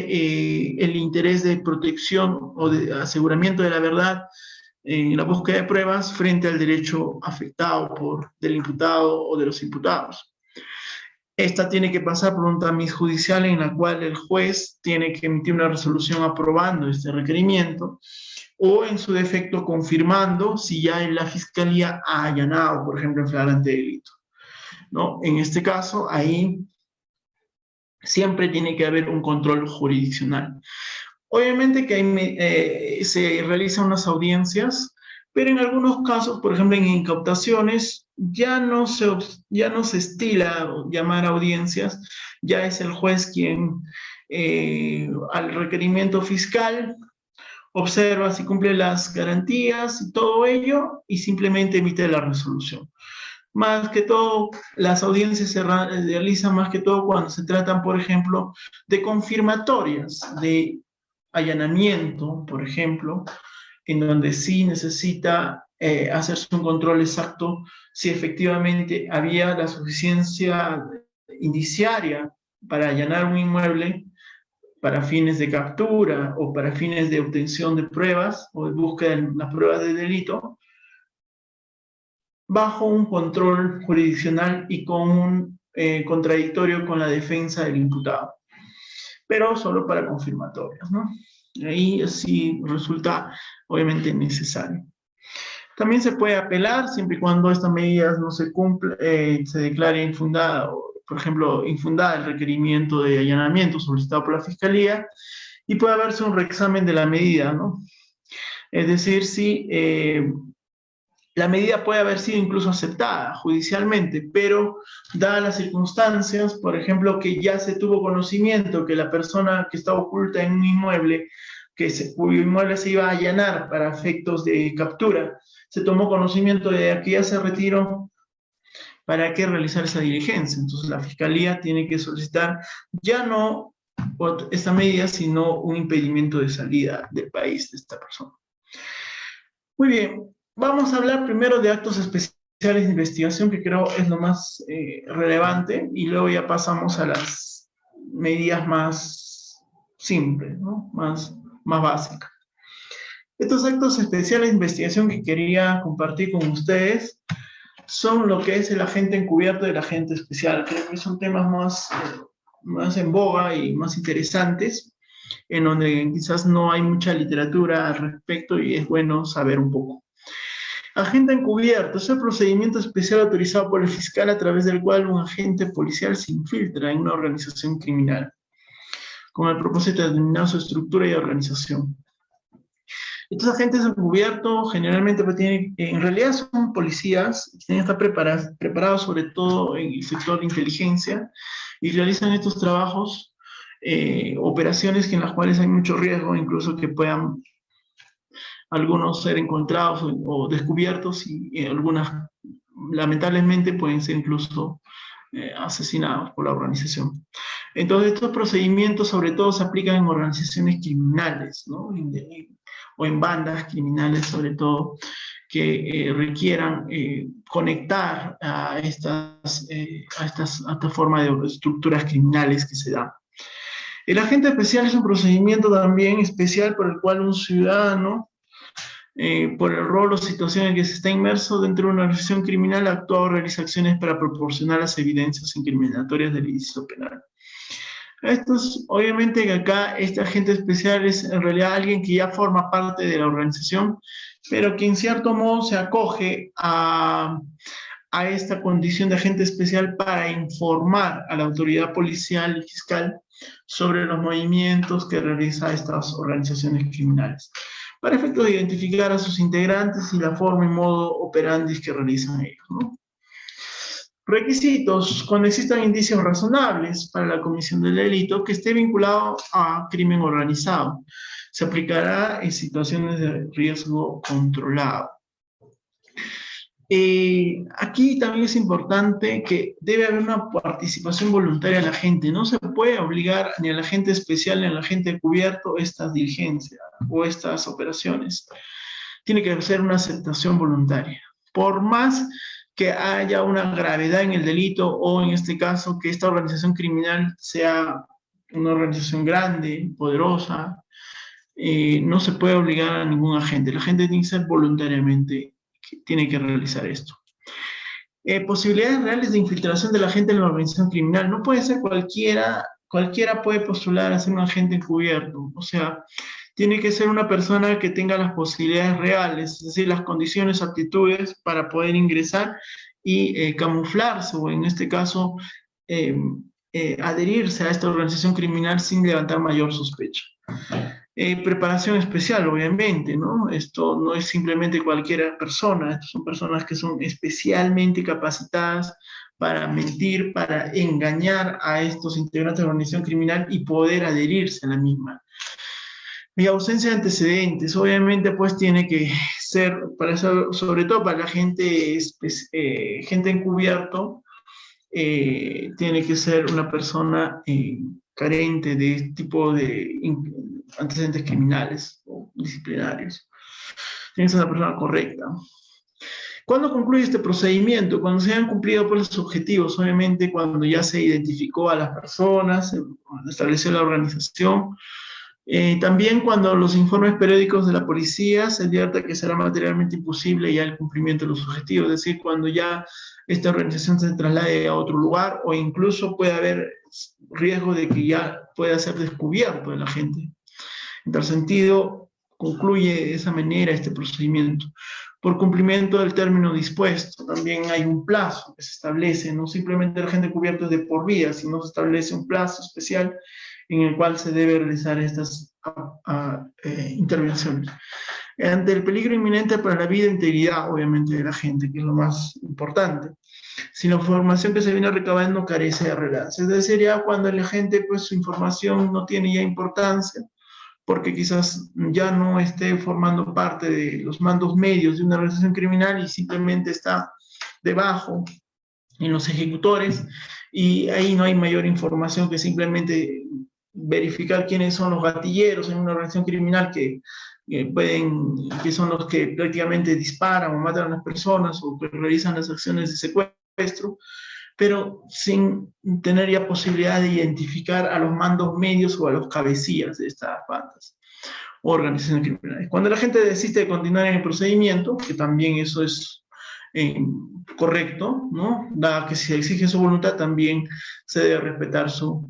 el interés de protección o de aseguramiento de la verdad en la búsqueda de pruebas frente al derecho afectado del imputado o de los imputados. Esta tiene que pasar por un tamiz judicial en la cual el juez tiene que emitir una resolución aprobando este requerimiento, o en su defecto confirmando si ya la fiscalía ha allanado, por ejemplo, en flagrante delito, ¿no? En este caso, ahí siempre tiene que haber un control jurisdiccional. Obviamente que se realizan unas audiencias, pero en algunos casos, por ejemplo, en incautaciones, ya no se estila llamar audiencias, ya es el juez quien, al requerimiento fiscal, observa si cumple las garantías y todo ello, y simplemente emite la resolución. Más que todo, las audiencias se realizan más que todo cuando se tratan, por ejemplo, de confirmatorias, de allanamiento, por ejemplo, en donde sí necesita hacerse un control exacto si efectivamente había la suficiencia indiciaria para allanar un inmueble para fines de captura o para fines de obtención de pruebas o de búsqueda de las pruebas de delito, bajo un control jurisdiccional y con un contradictorio con la defensa del imputado, pero solo para confirmatorias, ¿no? Ahí sí resulta obviamente necesario. También se puede apelar siempre y cuando estas medidas no se cumplan, se declare infundada, o, por ejemplo, infundada el requerimiento de allanamiento solicitado por la Fiscalía, y puede haberse un reexamen de la medida, ¿no? Es decir, si la medida puede haber sido incluso aceptada judicialmente, pero dadas las circunstancias, por ejemplo, que ya se tuvo conocimiento que la persona que estaba oculta en un inmueble, cuyo inmueble se iba a allanar para efectos de captura, se tomó conocimiento de que ya se retiró, ¿para qué realizar esa diligencia? Entonces la Fiscalía tiene que solicitar ya no esta medida, sino un impedimento de salida del país de esta persona. Muy bien, vamos a hablar primero de actos especiales de investigación, que creo es lo más relevante, y luego ya pasamos a las medidas más simples, ¿no? Más básicas. Estos actos especiales de investigación que quería compartir con ustedes son lo que es el agente encubierto y el agente especial. Creo que son temas más en boga y más interesantes, en donde quizás no hay mucha literatura al respecto y es bueno saber un poco. Agente encubierto es el procedimiento especial autorizado por el fiscal a través del cual un agente policial se infiltra en una organización criminal, con el propósito de determinar su estructura y organización. Estos agentes encubiertos generalmente en realidad son policías que tienen que estar preparados sobre todo en el sector de inteligencia y realizan estos trabajos, operaciones en las cuales hay mucho riesgo, incluso que puedan algunos ser encontrados o descubiertos y algunas lamentablemente pueden ser incluso asesinados por la organización. Entonces estos procedimientos sobre todo se aplican en organizaciones criminales, ¿no? O en bandas criminales sobre todo, que requieran conectar a esta forma de estructuras criminales que se dan. El agente especial es un procedimiento también especial por el cual un ciudadano, por el rol o situación en que se está inmerso dentro de una organización criminal, actúa o realiza acciones para proporcionar las evidencias incriminatorias del ilícito penal. Esto es, obviamente que acá este agente especial es en realidad alguien que ya forma parte de la organización, pero que en cierto modo se acoge a esta condición de agente especial para informar a la autoridad policial y fiscal sobre los movimientos que realiza estas organizaciones criminales, para efectos de identificar a sus integrantes y la forma y modo operandi que realizan ellos, ¿no? Requisitos: cuando existan indicios razonables para la comisión del delito que esté vinculado a crimen organizado. Se aplicará en situaciones de riesgo controlado. Aquí también es importante que debe haber una participación voluntaria de la gente. No se puede obligar ni al agente especial ni al agente cubierto estas diligencias o estas operaciones. Tiene que ser una aceptación voluntaria. Por más que haya una gravedad en el delito o en este caso que esta organización criminal sea una organización grande, poderosa, no se puede obligar a ningún agente. La gente tiene que ser voluntariamente, tiene que realizar esto. Posibilidades reales de infiltración de la gente en la organización criminal. No puede ser cualquiera puede postular a ser un agente encubierto. O sea, tiene que ser una persona que tenga las posibilidades reales, es decir, las condiciones, aptitudes para poder ingresar y camuflarse, o en este caso, adherirse a esta organización criminal sin levantar mayor sospecha. Preparación especial, obviamente, ¿no? Esto no es simplemente cualquier persona, estas son personas que son especialmente capacitadas para mentir, para engañar a estos integrantes de la organización criminal y poder adherirse a la misma. Y ausencia de antecedentes, obviamente, pues tiene que ser, para eso, sobre todo para la gente, gente encubierto, tiene que ser una persona carente de este tipo de antecedentes criminales o disciplinarios. Tiene que ser una persona correcta. ¿Cuándo concluye este procedimiento? Cuando se han cumplido pues, los objetivos, obviamente cuando ya se identificó a las personas, se estableció la organización. También cuando los informes periódicos de la policía se advierta que será materialmente imposible ya el cumplimiento de los objetivos, es decir, cuando ya esta organización se traslade a otro lugar o incluso puede haber riesgo de que ya pueda ser descubierto de la gente. En tal sentido, concluye de esa manera este procedimiento. Por cumplimiento del término dispuesto, también hay un plazo que se establece, no simplemente el agente encubierto es de por vida, sino se establece un plazo especial en el cual se debe realizar estas intervenciones. Ante el peligro inminente para la vida e integridad, obviamente, de la gente, que es lo más importante, si la información que se viene recabando carece de relevancia. Es decir, ya cuando la gente, pues su información no tiene ya importancia, porque quizás ya no esté formando parte de los mandos medios de una organización criminal y simplemente está debajo en los ejecutores, y ahí no hay mayor información que simplemente verificar quiénes son los gatilleros en una organización criminal que son los que prácticamente disparan o matan a las personas o que realizan las acciones de secuestro, pero sin tener ya posibilidad de identificar a los mandos medios o a los cabecillas de estas bandas o organizaciones criminales. Cuando la gente desiste de continuar en el procedimiento, que también eso es correcto, ¿no? Dada que se exige su voluntad, también se debe respetar su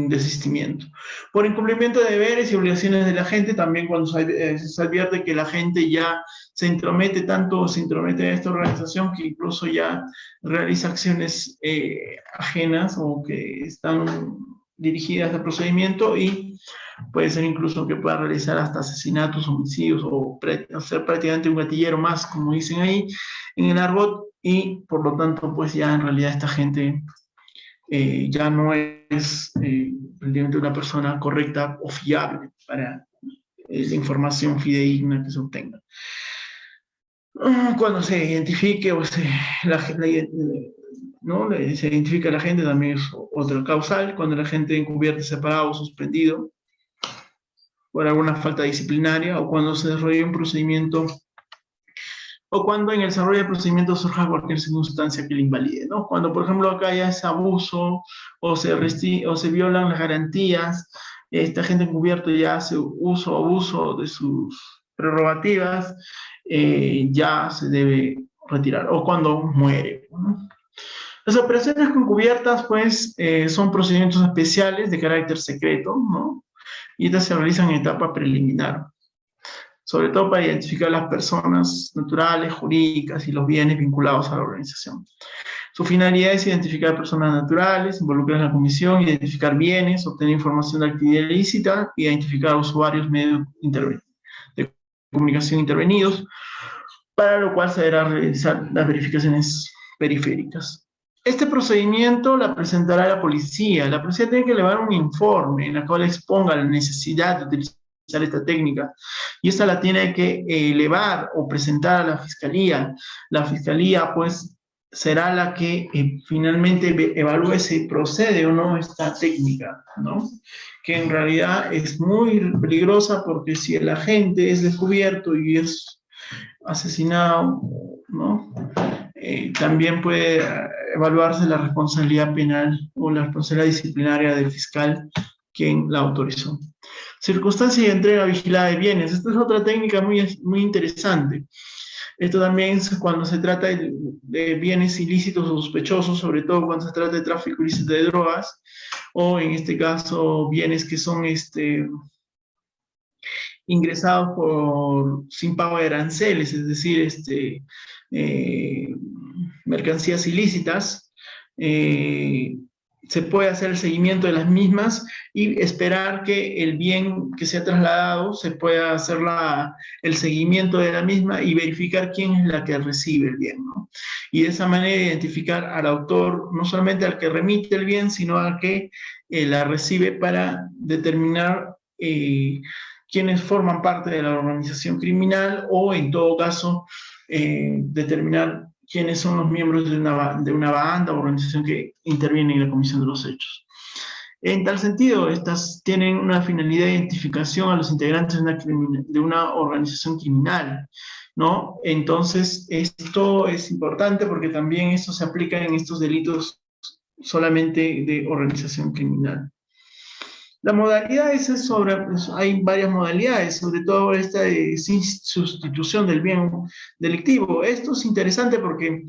desistimiento. Por incumplimiento de deberes y obligaciones de la gente, también cuando se advierte que la gente ya se intromete en esta organización que incluso ya realiza acciones ajenas o que están dirigidas al procedimiento, y puede ser incluso que pueda realizar hasta asesinatos, homicidios o ser prácticamente un gatillero más, como dicen ahí en el argot, y por lo tanto pues ya en realidad esta gente ya no es prácticamente una persona correcta o fiable para la información fidedigna que se obtenga. Cuando se identifique o ¿no? Se identifica a la gente, también es otra causal. Cuando la gente encubierta, separado o suspendido por alguna falta disciplinaria, o cuando se desarrolla un procedimiento, o cuando en el desarrollo del procedimiento surja cualquier circunstancia que le invalide, ¿no? Cuando, por ejemplo, acá ya es abuso o se violan las garantías, esta gente encubierta ya hace uso o abuso de sus prerrogativas, ya se debe retirar, o cuando muere, ¿no? Las operaciones encubiertas, pues, son procedimientos especiales de carácter secreto, ¿no? Y estas se realizan en etapa preliminar, sobre todo para identificar las personas naturales, jurídicas y los bienes vinculados a la organización. Su finalidad es identificar personas naturales, involucrar en la comisión, identificar bienes, obtener información de actividad ilícita, identificar usuarios, medios de comunicación intervenidos, para lo cual se deberá realizar las verificaciones periféricas. Este procedimiento la presentará la policía. La policía tiene que elevar un informe en el cual exponga la necesidad de utilizar esta técnica, y esta la tiene que elevar o presentar a la fiscalía. La fiscalía, pues, será la que finalmente evalúe si procede o no esta técnica, ¿no? Que en realidad es muy peligrosa, porque si el agente es descubierto y es asesinado, ¿no? También puede evaluarse la responsabilidad penal o la responsabilidad disciplinaria del fiscal quien la autorizó. Circunstancia de entrega vigilada de bienes. Esta es otra técnica muy, muy interesante. Esto también es cuando se trata de bienes ilícitos o sospechosos, sobre todo cuando se trata de tráfico ilícito de drogas, o en este caso bienes que son ingresados sin pago de aranceles, es decir, mercancías ilícitas. Se puede hacer el seguimiento de las mismas y esperar que el bien que se ha trasladado se pueda hacer el seguimiento de la misma y verificar quién es la que recibe el bien, ¿no? Y de esa manera identificar al autor, no solamente al que remite el bien, sino al que la recibe, para determinar quiénes forman parte de la organización criminal, o en todo caso determinar quiénes son los miembros de una banda o organización que interviene en la comisión de los hechos. En tal sentido, estas tienen una finalidad de identificación a los integrantes de una organización criminal, ¿no? Entonces, esto es importante porque también esto se aplica en estos delitos solamente de organización criminal. La modalidad es hay varias modalidades, sobre todo esta de sustitución del bien delictivo. Esto es interesante porque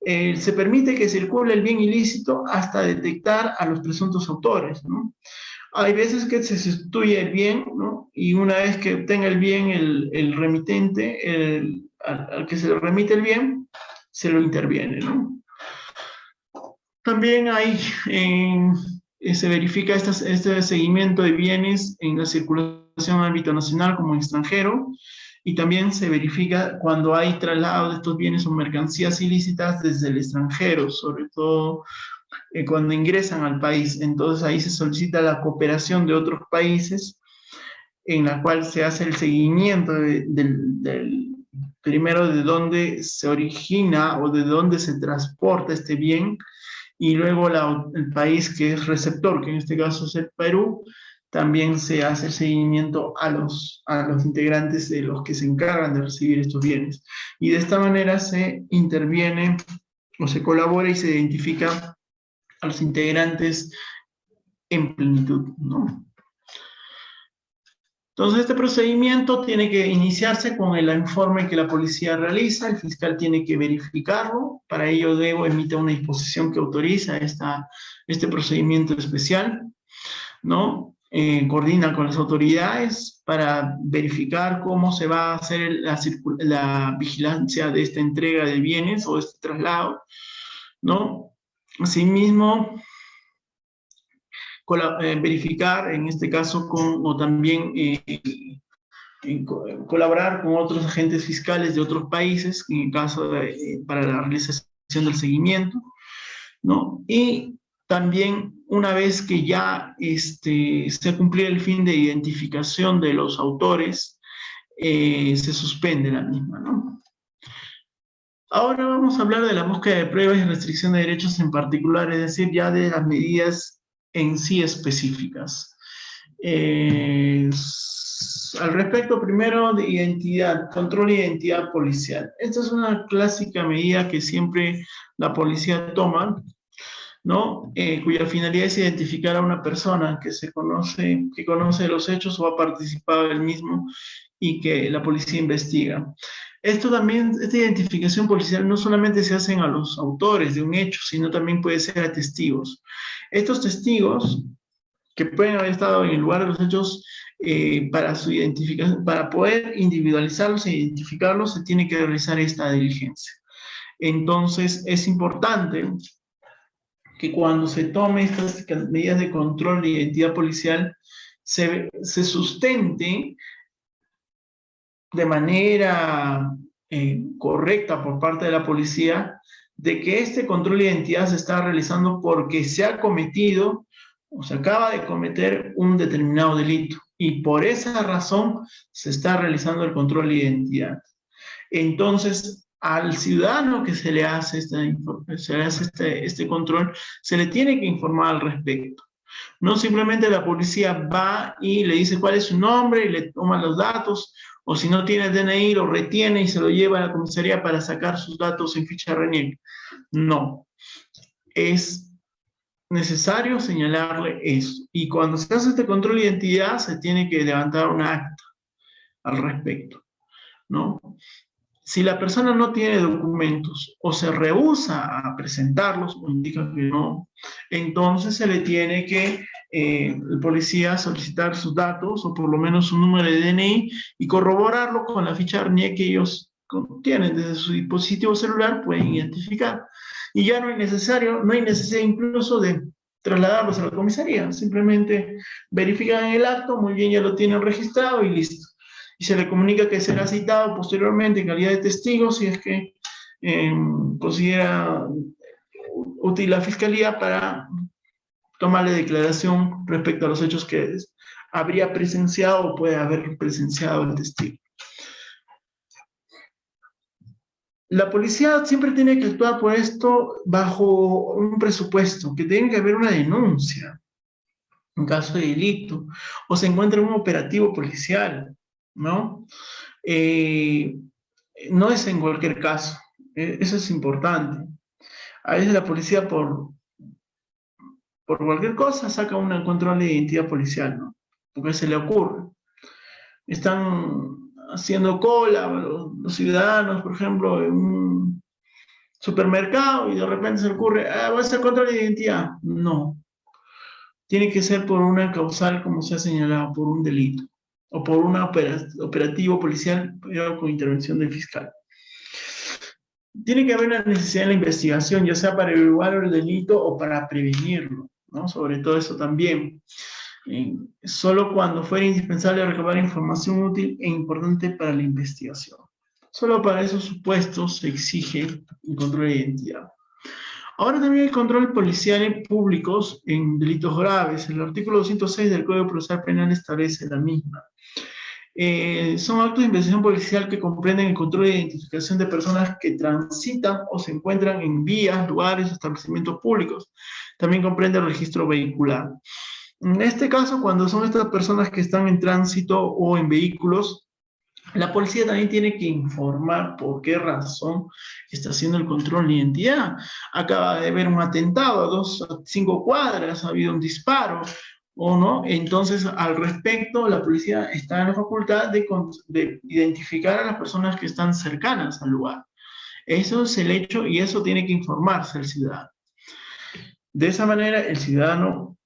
se permite que circule el bien ilícito hasta detectar a los presuntos autores, ¿no? Hay veces que se sustituye el bien, ¿no? Y una vez que obtenga el bien el remitente, al que se le remite el bien, se lo interviene, ¿no? También se verifica este seguimiento de bienes en la circulación en ámbito nacional como en extranjero, y también se verifica cuando hay traslado de estos bienes o mercancías ilícitas desde el extranjero, sobre todo cuando ingresan al país. Entonces ahí se solicita la cooperación de otros países en la cual se hace el seguimiento primero de dónde se origina o de dónde se transporta este bien, y luego el país que es receptor, que en este caso es el Perú, también se hace el seguimiento a los integrantes de los que se encargan de recibir estos bienes. Y de esta manera se interviene o se colabora y se identifica a los integrantes en plenitud, ¿no? Entonces, este procedimiento tiene que iniciarse con el informe que la policía realiza, el fiscal tiene que verificarlo, para ello debo emitir una disposición que autoriza este procedimiento especial, ¿no? Coordina con las autoridades para verificar cómo se va a hacer la vigilancia de esta entrega de bienes o este traslado, ¿no? Asimismo, verificar en este caso o también colaborar con otros agentes fiscales de otros países, en el caso para la realización del seguimiento, ¿no? Y también una vez que ya se ha cumplido el fin de identificación de los autores, se suspende la misma, ¿no? Ahora vamos a hablar de la búsqueda de pruebas y restricción de derechos en particular, es decir, ya de las medidas en sí específicas. Al respecto, primero de identidad, control de identidad policial. Esta es una clásica medida que siempre la policía toma, ¿no? Cuya finalidad es identificar a una persona que conoce los hechos o ha participado del mismo y que la policía investiga. Esta identificación policial no solamente se hace a los autores de un hecho, sino también puede ser a testigos. Estos testigos que pueden haber estado en el lugar de los hechos, para su identificación, para poder individualizarlos e identificarlos, se tiene que realizar esta diligencia. Entonces, es importante que cuando se tome estas medidas de control de identidad policial, se sustente de manera correcta por parte de la policía de que este control de identidad se está realizando porque se ha cometido o se acaba de cometer un determinado delito, y por esa razón se está realizando el control de identidad. Entonces, al ciudadano que se le hace este control, se le tiene que informar al respecto. No simplemente la policía va y le dice cuál es su nombre y le toma los datos, o si no tiene el DNI lo retiene y se lo lleva a la comisaría para sacar sus datos en ficha RENIEC. No, es necesario señalarle eso. Y cuando se hace este control de identidad, se tiene que levantar un acta al respecto, ¿no? Si la persona no tiene documentos o se rehúsa a presentarlos o indica que no, entonces se le tiene que el policía solicitar sus datos o por lo menos su número de DNI y corroborarlo con la ficha RNIE que ellos tienen desde su dispositivo celular, pueden identificar. Y ya no hay necesidad incluso de trasladarlos a la comisaría, simplemente verifican el acto, muy bien, ya lo tienen registrado y listo. Y se le comunica que será citado posteriormente en calidad de testigo si es que considera útil la fiscalía para tomarle declaración respecto a los hechos que habría presenciado o puede haber presenciado el testigo. La policía siempre tiene que actuar por esto bajo un presupuesto, que tiene que haber una denuncia en caso de delito, o se encuentra un operativo policial, ¿no? No es en cualquier caso, eso es importante. A veces la policía por cualquier cosa saca un control de identidad policial, ¿no? Porque se le ocurre. Están haciendo cola los ciudadanos, por ejemplo, en un supermercado y de repente se le ocurre, voy a hacer control de identidad. No. tiene que ser por una causal, como se ha señalado, por un delito, o por un operativo policial, pero con intervención del fiscal. Tiene que haber una necesidad en la investigación, ya sea para averiguar el delito o para prevenirlo, ¿no? Sobre todo eso también. Solo cuando fuera indispensable recabar información útil e importante para la investigación. Solo para esos supuestos se exige el control de identidad. Ahora también el control policial en públicos en delitos graves. El artículo 206 del Código Procesal Penal establece la misma. Son actos de investigación policial que comprenden el control de identificación de personas que transitan o se encuentran en vías, lugares, establecimientos públicos. También comprende el registro vehicular. En este caso, cuando son estas personas que están en tránsito o en vehículos, la policía también tiene que informar por qué razón está haciendo el control de identidad. Acaba de haber un atentado a 5 cuadras, ha habido un disparo, o no. Entonces, al respecto, la policía está en la facultad de identificar a las personas que están cercanas al lugar. Eso es el hecho y eso tiene que informarse el ciudadano. De esa manera, el ciudadano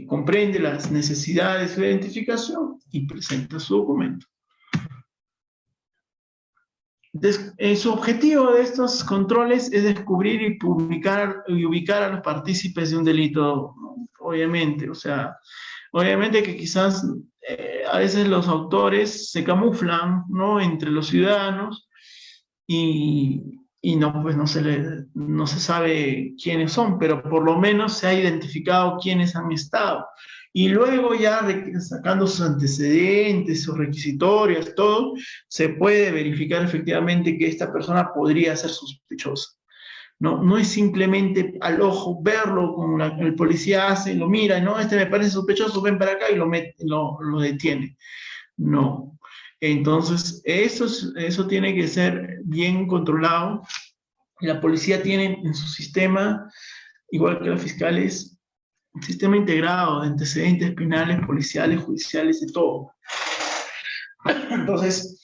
comprende las necesidades de identificación y presenta su documento. Su objetivo de estos controles es descubrir y publicar y ubicar a los partícipes de un delito, ¿no? Obviamente, o sea, obviamente que quizás a veces los autores se camuflan, ¿no?, entre los ciudadanos y no, pues no se sabe quiénes son, pero por lo menos se ha identificado quiénes han estado. Y luego ya sacando sus antecedentes, sus requisitorios, todo, se puede verificar efectivamente que esta persona podría ser sospechosa. No es simplemente al ojo verlo, como el policía hace, lo mira, no, este me parece sospechoso, ven para acá y lo detiene. No. Entonces, eso tiene que ser bien controlado. La policía tiene en su sistema, igual que los fiscales, un sistema integrado de antecedentes penales, policiales, judiciales, de todo. Entonces,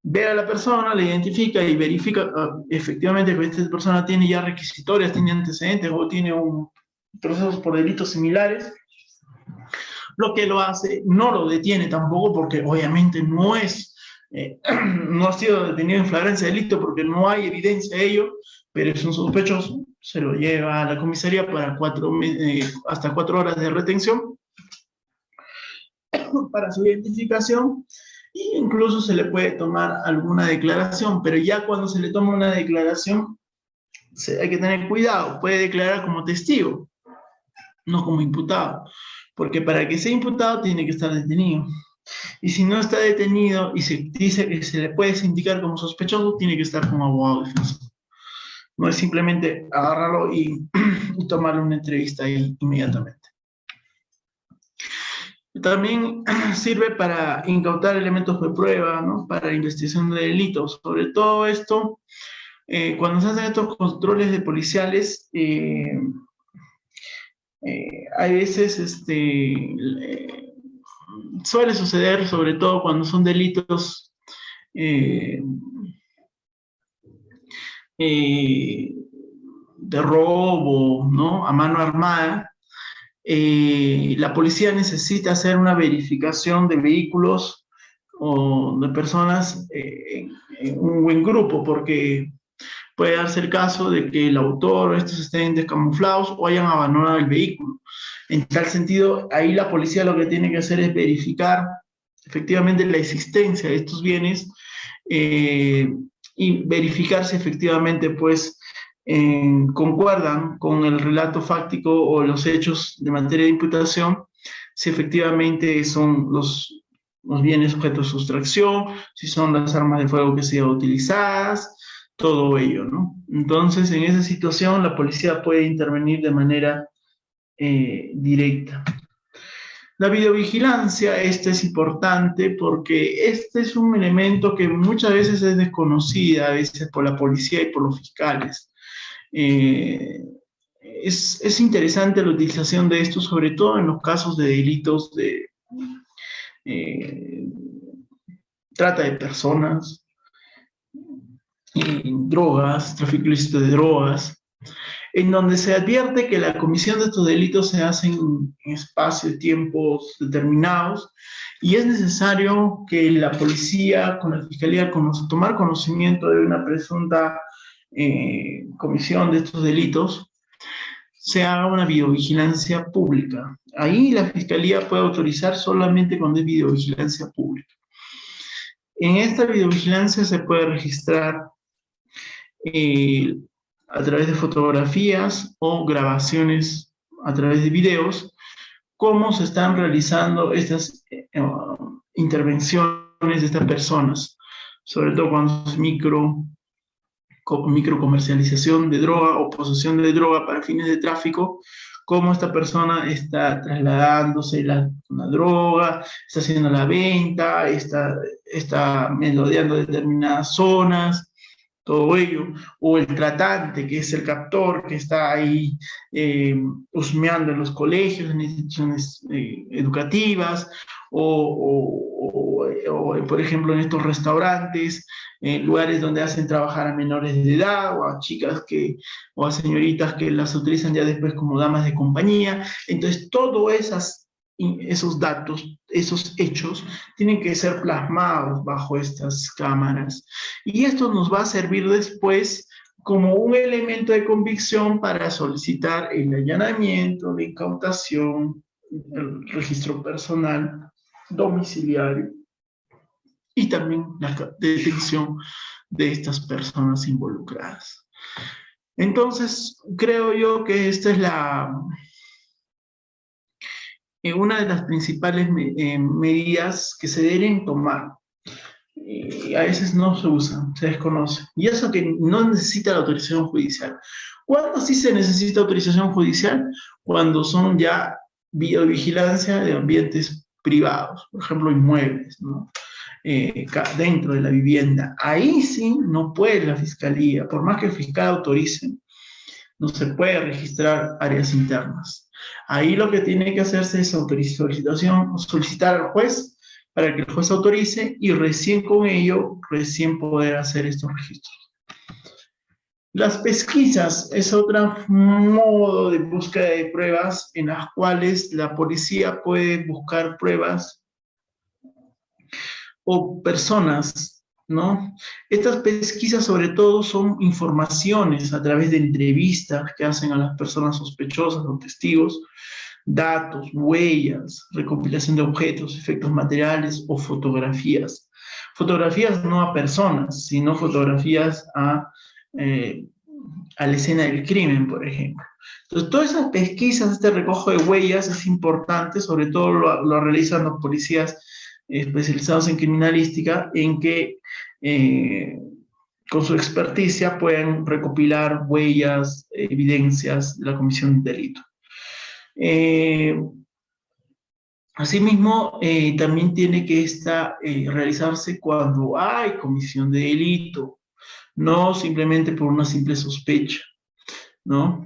ve a la persona, la identifica y verifica efectivamente que esta persona tiene ya requisitorias, tiene antecedentes o tiene procesos por delitos similares. Lo que lo hace, no lo detiene tampoco porque obviamente no ha sido detenido en flagrancia de delito porque no hay evidencia de ello, pero es un sospechoso, se lo lleva a la comisaría para hasta 4 horas de retención para su identificación e incluso se le puede tomar alguna declaración, pero ya cuando se le toma una declaración hay que tener cuidado, puede declarar como testigo, no como imputado, porque para que sea imputado tiene que estar detenido. Y si no está detenido y se dice que se le puede sindicar como sospechoso, tiene que estar como abogado defensor. No es simplemente agarrarlo y tomarle una entrevista ahí inmediatamente. También sirve para incautar elementos de prueba, ¿no?, para investigación de delitos. Sobre todo esto, cuando se hacen estos controles de policiales, hay veces suele suceder, sobre todo cuando son delitos de robo, ¿no?, a mano armada, la policía necesita hacer una verificación de vehículos o de personas en un buen grupo, porque puede darse el caso de que el autor o estos estén descamuflados o hayan abandonado el vehículo. En tal sentido, ahí la policía lo que tiene que hacer es verificar efectivamente la existencia de estos bienes y verificar si efectivamente pues concuerdan con el relato fáctico o los hechos de materia de imputación, si efectivamente son los bienes objeto de sustracción, si son las armas de fuego que se han utilizadas, todo ello, ¿no? Entonces, en esa situación, la policía puede intervenir de manera directa. La videovigilancia, esta es importante porque este es un elemento que muchas veces es desconocida, a veces por la policía y por los fiscales. Es interesante la utilización de esto, sobre todo en los casos de delitos de trata de personas, drogas, tráfico ilícito de drogas. en donde se advierte que la comisión de estos delitos se hace en espacios, tiempos determinados, y es necesario que la policía, con la fiscalía, tomar conocimiento de una presunta comisión de estos delitos, se haga una videovigilancia pública. Ahí la fiscalía puede autorizar solamente cuando es videovigilancia pública. En esta videovigilancia se puede registrar a través de fotografías o grabaciones a través de videos cómo se están realizando estas intervenciones de estas personas, sobre todo cuando es microcomercialización de droga o posesión de droga para fines de tráfico, cómo esta persona está trasladándose la droga, está haciendo la venta, está melodeando determinadas zonas, todo ello, o el tratante, que es el captor, que está ahí husmeando en los colegios, en instituciones educativas, por ejemplo, en estos restaurantes, lugares donde hacen trabajar a menores de edad, o a señoritas que las utilizan ya después como damas de compañía. Entonces, todos esos datos, esos hechos, tienen que ser plasmados bajo estas cámaras. Y esto nos va a servir después como un elemento de convicción para solicitar el allanamiento, la incautación, el registro personal, domiciliario y también la detención de estas personas involucradas. Entonces, creo yo que esta es una de las principales medidas que se deben tomar. A veces no se usan, se desconoce. Y eso que no necesita la autorización judicial. ¿Cuándo sí se necesita autorización judicial? Cuando son ya videovigilancia de ambientes privados, por ejemplo, inmuebles, ¿no? Dentro de la vivienda. Ahí sí no puede la fiscalía, por más que el fiscal autorice, no se puede registrar áreas internas. Ahí lo que tiene que hacerse es solicitar al juez para que el juez autorice y recién con ello, poder hacer estos registros. Las pesquisas es otro modo de búsqueda de pruebas en las cuales la policía puede buscar pruebas o personas, ¿no? Estas pesquisas sobre todo son informaciones a través de entrevistas que hacen a las personas sospechosas o testigos, datos, huellas, recopilación de objetos, efectos materiales o fotografías. Fotografías no a personas, sino fotografías a la escena del crimen, por ejemplo. Entonces, todas esas pesquisas, este recojo de huellas es importante, sobre todo lo realizan los policías especializados en criminalística, en que con su experticia pueden recopilar huellas, evidencias de la comisión de delito. Asimismo, también tiene que realizarse cuando hay comisión de delito, no simplemente por una simple sospecha, ¿no?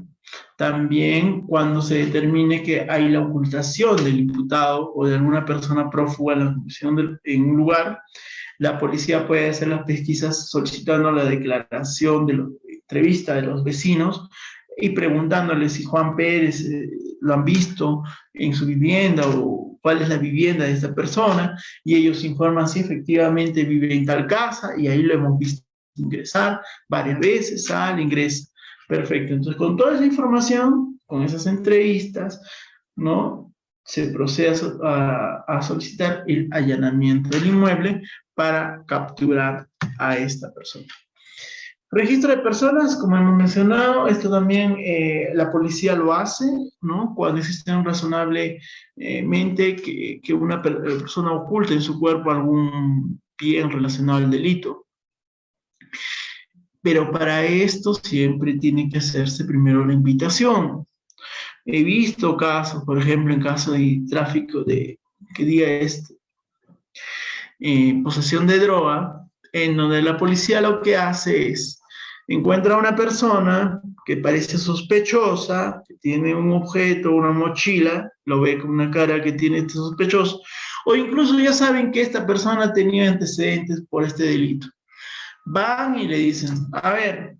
También cuando se determine que hay la ocultación del imputado o de alguna persona prófuga en la comisión en un lugar, la policía puede hacer las pesquisas solicitando la declaración de la entrevista de los vecinos y preguntándoles si Juan Pérez lo han visto en su vivienda o cuál es la vivienda de esta persona, y ellos informan si efectivamente vive en tal casa y ahí lo hemos visto ingresar varias veces, sale, ingresa. Perfecto, entonces con toda esa información, con esas entrevistas, ¿no? Se procede a solicitar el allanamiento del inmueble para capturar a esta persona. Registro de personas, como hemos mencionado, esto también la policía lo hace, ¿no? Cuando existe razonablemente que una persona oculte en su cuerpo algún bien relacionado al delito. Pero para esto siempre tiene que hacerse primero la invitación. He visto casos, por ejemplo, en caso de tráfico posesión de droga, en donde la policía lo que hace es encuentra a una persona que parece sospechosa, que tiene un objeto, una mochila, lo ve con una cara que tiene este sospechoso, o incluso ya saben que esta persona tenía antecedentes por este delito. Van y le dicen, a ver,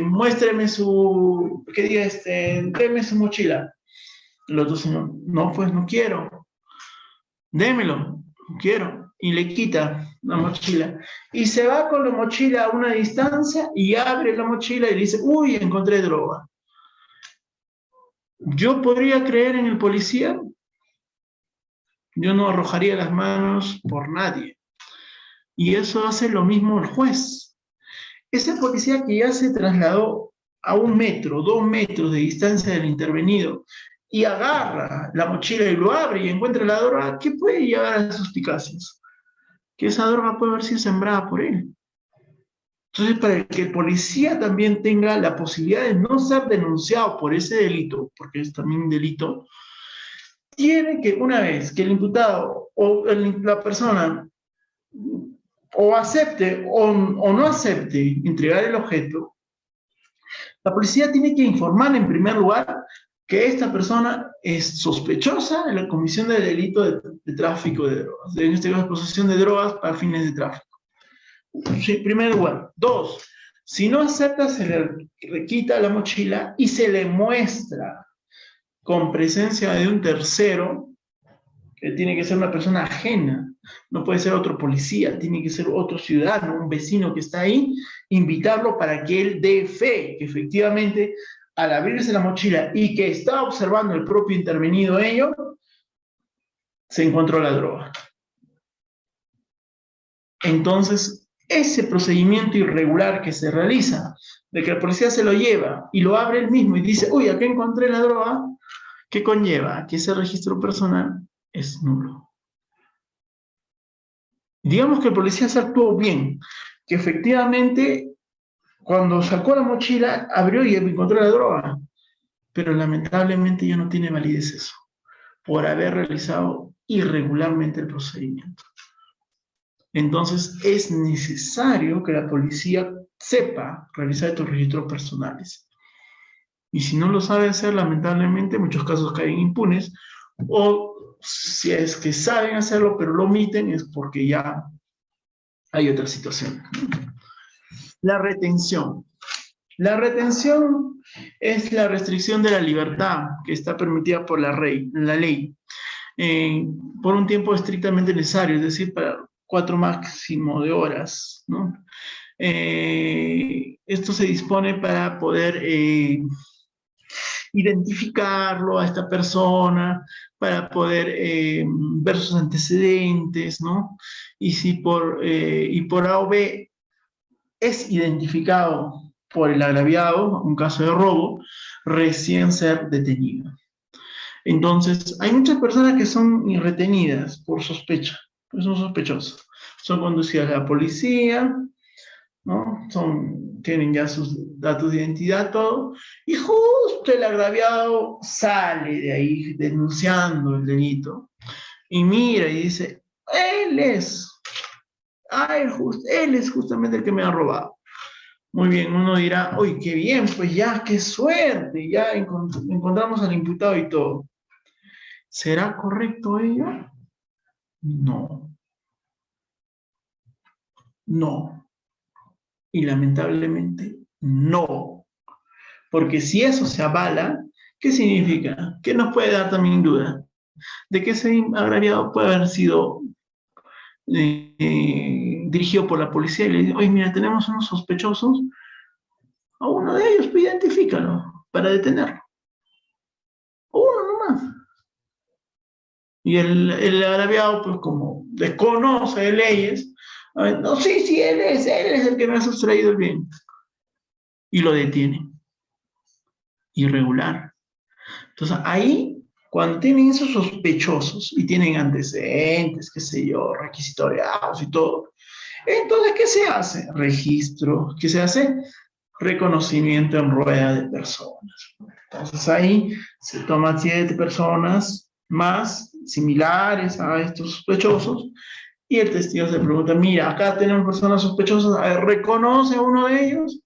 muéstreme su, que diga, déme su mochila. El otro señor, no, pues no quiero, démelo, no quiero. Y le quita la mochila. Y se va con la mochila a una distancia y abre la mochila y dice, uy, encontré droga. Yo podría creer en el policía, yo no arrojaría las manos por nadie. Y eso hace lo mismo el juez. Ese policía que ya se trasladó a 1 metro, 2 metros de distancia del intervenido y agarra la mochila y lo abre y encuentra la droga, ¿qué puede llevar a suspicacias? Que esa droga puede haber sido sembrada por él. Entonces, para que el policía también tenga la posibilidad de no ser denunciado por ese delito, porque es también un delito, tiene que, una vez que el imputado o la persona o acepte o no acepte entregar el objeto, la policía tiene que informar en primer lugar que esta persona es sospechosa de la comisión del delito de tráfico de drogas, en este caso posesión de drogas para fines de tráfico. Sí, en primer lugar. 2, si no acepta, se le quita la mochila y se le muestra con presencia de un tercero, que tiene que ser una persona ajena, no puede ser otro policía, tiene que ser otro ciudadano, un vecino que está ahí, invitarlo para que él dé fe que efectivamente al abrirse la mochila y que está observando el propio intervenido ello, se encontró la droga. Entonces, ese procedimiento irregular que se realiza, de que el policía se lo lleva y lo abre él mismo y dice, uy, acá encontré la droga, ¿qué conlleva? Que ese registro personal es nulo. Digamos que el policía se actuó bien, que efectivamente cuando sacó la mochila abrió y encontró la droga, pero lamentablemente ya no tiene validez eso, por haber realizado irregularmente el procedimiento. Entonces es necesario que la policía sepa realizar estos registros personales. Y si no lo sabe hacer, lamentablemente muchos casos caen impunes, o si es que saben hacerlo pero lo omiten, es porque ya hay otra situación. La retención. La retención es la restricción de la libertad que está permitida por la ley por un tiempo estrictamente necesario, es decir, para 4 máximo de horas, ¿no? Esto se dispone para poder identificarlo a esta persona, para poder ver sus antecedentes, ¿no? Y si por A o B es identificado por el agraviado, un caso de robo, recién ser detenido. Entonces, hay muchas personas que son retenidas por sospecha, pues son sospechosos. Son conducidas a la policía, ¿no? Tienen ya sus datos de identidad, todo, y justo el agraviado sale de ahí denunciando el delito, y mira y dice, él es justamente el que me ha robado. Muy bien, uno dirá, uy, qué bien, pues ya, qué suerte, ya encontramos al imputado y todo. ¿Será correcto ello? No. No. Y lamentablemente, no. Porque si eso se avala, ¿qué significa? ¿Qué nos puede dar también duda? De que ese agraviado puede haber sido dirigido por la policía y le dice, oye, mira, tenemos unos sospechosos, a uno de ellos, pues identifícalo para detenerlo. Uno nomás. Y el agraviado, pues como desconoce de leyes, no, sí, él es el que me ha sustraído el bien. Y lo detiene. Irregular. Entonces ahí, cuando tienen esos sospechosos y tienen antecedentes, qué sé yo, requisitoriados y todo, entonces, ¿qué se hace? Registro. ¿Qué se hace? Reconocimiento en rueda de personas. Entonces ahí se toman 7 personas más similares a estos sospechosos y el testigo se pregunta, mira, acá tenemos personas sospechosas, a ver, ¿reconoce a uno de ellos?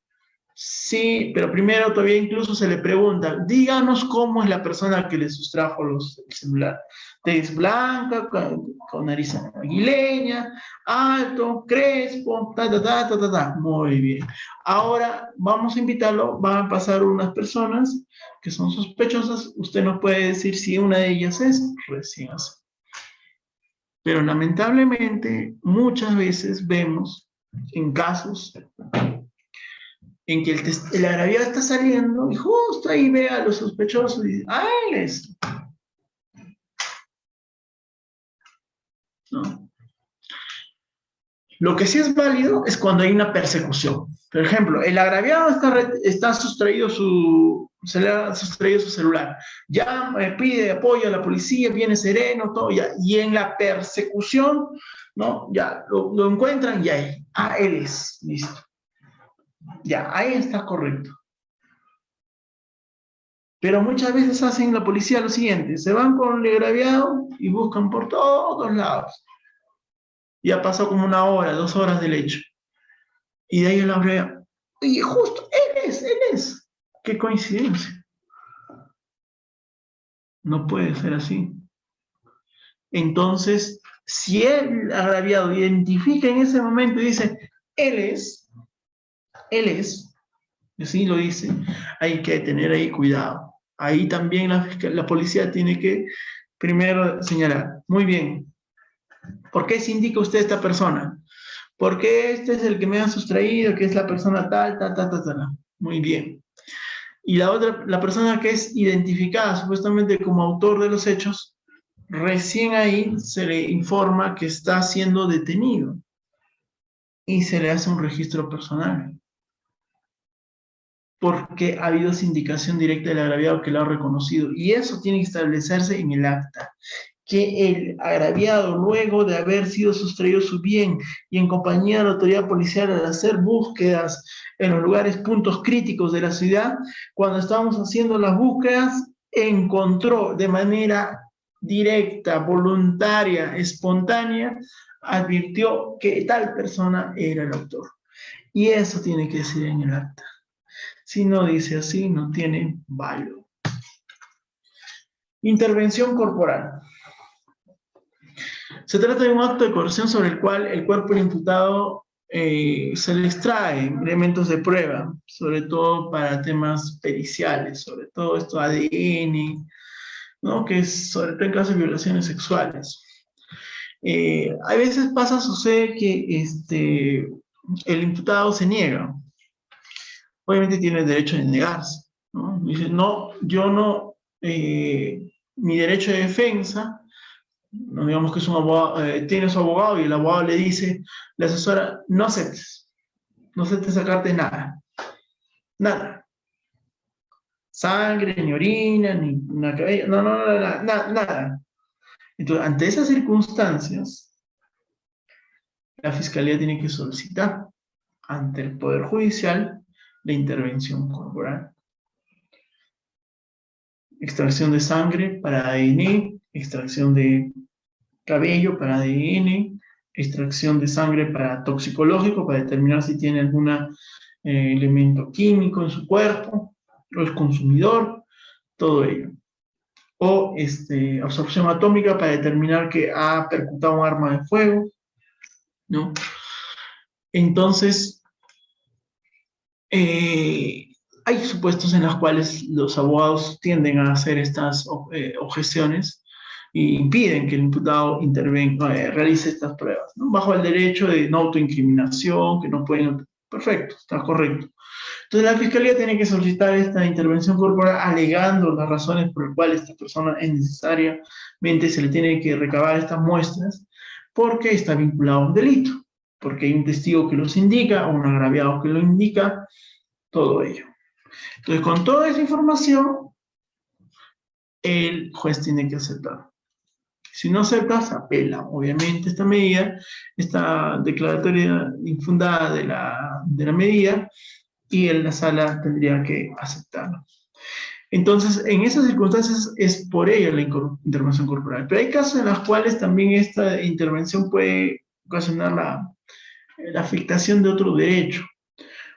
Sí, pero primero todavía incluso se le pregunta, díganos cómo es la persona que le sustrajo el celular. Tez blanca, con nariz aguileña, alto, crespo, ta, ta, ta, ta, ta, ta. Muy bien. Ahora vamos a invitarlo, van a pasar unas personas que son sospechosas. Usted nos puede decir si una de ellas es recién así. Pero lamentablemente muchas veces vemos en casos en que el agraviado está saliendo y justo ahí ve a los sospechosos y dice, ¡ah, él es! ¿No? Lo que sí es válido es cuando hay una persecución. Por ejemplo, el agraviado está sustraído se le ha sustraído su celular. Ya pide apoyo a la policía, viene sereno, todo ya. Y en la persecución, ¿no? Ya lo encuentran y ahí, él es, listo. Ya, ahí está correcto. Pero muchas veces hacen la policía lo siguiente, se van con el agraviado y buscan por todos lados. Ya pasó como 1 hora, 2 horas del hecho. Y de ahí el agraviado, oye, justo, él es. Qué coincidencia. No puede ser así. Entonces, si el agraviado identifica en ese momento y dice, él es, y así lo dice, hay que tener ahí cuidado. Ahí también la policía tiene que primero señalar, muy bien, ¿por qué se indica usted esta persona? Porque este es el que me ha sustraído, que es la persona tal, tal, tal, tal, tal. Muy bien. Y la otra, la persona que es identificada supuestamente como autor de los hechos, recién ahí se le informa que está siendo detenido y se le hace un registro personal. Porque ha habido sindicación directa del agraviado que lo ha reconocido. Y eso tiene que establecerse en el acta. Que el agraviado, luego de haber sido sustraído su bien y en compañía de la autoridad policial al hacer búsquedas en los lugares, puntos críticos de la ciudad, cuando estábamos haciendo las búsquedas, encontró de manera directa, voluntaria, espontánea, advirtió que tal persona era el autor. Y eso tiene que decir en el acta. Si no dice así, no tiene valor. Intervención corporal. Se trata de un acto de coerción sobre el cual el cuerpo del imputado se le extrae elementos de prueba, sobre todo para temas periciales, sobre todo esto ADN, ¿no? Que es sobre todo en casos de violaciones sexuales. A veces sucede que el imputado se niega. Obviamente tiene el derecho de negarse, ¿no? Dice, no, yo no, mi derecho de defensa, no digamos que es un abogado, tiene su abogado y el abogado le dice, la asesora, no aceptes sacarte nada, nada, sangre, ni orina, ni una cabella, no, nada. Entonces, ante esas circunstancias, la fiscalía tiene que solicitar ante el Poder Judicial la intervención corporal. Extracción de sangre para ADN, extracción de cabello para ADN, extracción de sangre para toxicológico, para determinar si tiene algún elemento químico en su cuerpo, o el consumidor, todo ello. O absorción atómica para determinar que ha percutado un arma de fuego, ¿no? Entonces, hay supuestos en los cuales los abogados tienden a hacer estas objeciones y impiden que el imputado realice estas pruebas, ¿no? Bajo el derecho de no autoincriminación, que no pueden... Perfecto, está correcto. Entonces la Fiscalía tiene que solicitar esta intervención corporal alegando las razones por las cuales esta persona es necesariamente, se le tiene que recabar estas muestras, porque está vinculado a un delito, porque hay un testigo que los indica, o un agraviado que lo indica, todo ello. Entonces, con toda esa información, el juez tiene que aceptar. Si no acepta, se apela, obviamente, esta medida, esta declaratoria infundada de la medida, y la sala tendría que aceptarlo. Entonces, en esas circunstancias es por ello la intervención corporal. Pero hay casos en los cuales también esta intervención puede ocasionar la afectación de otro derecho.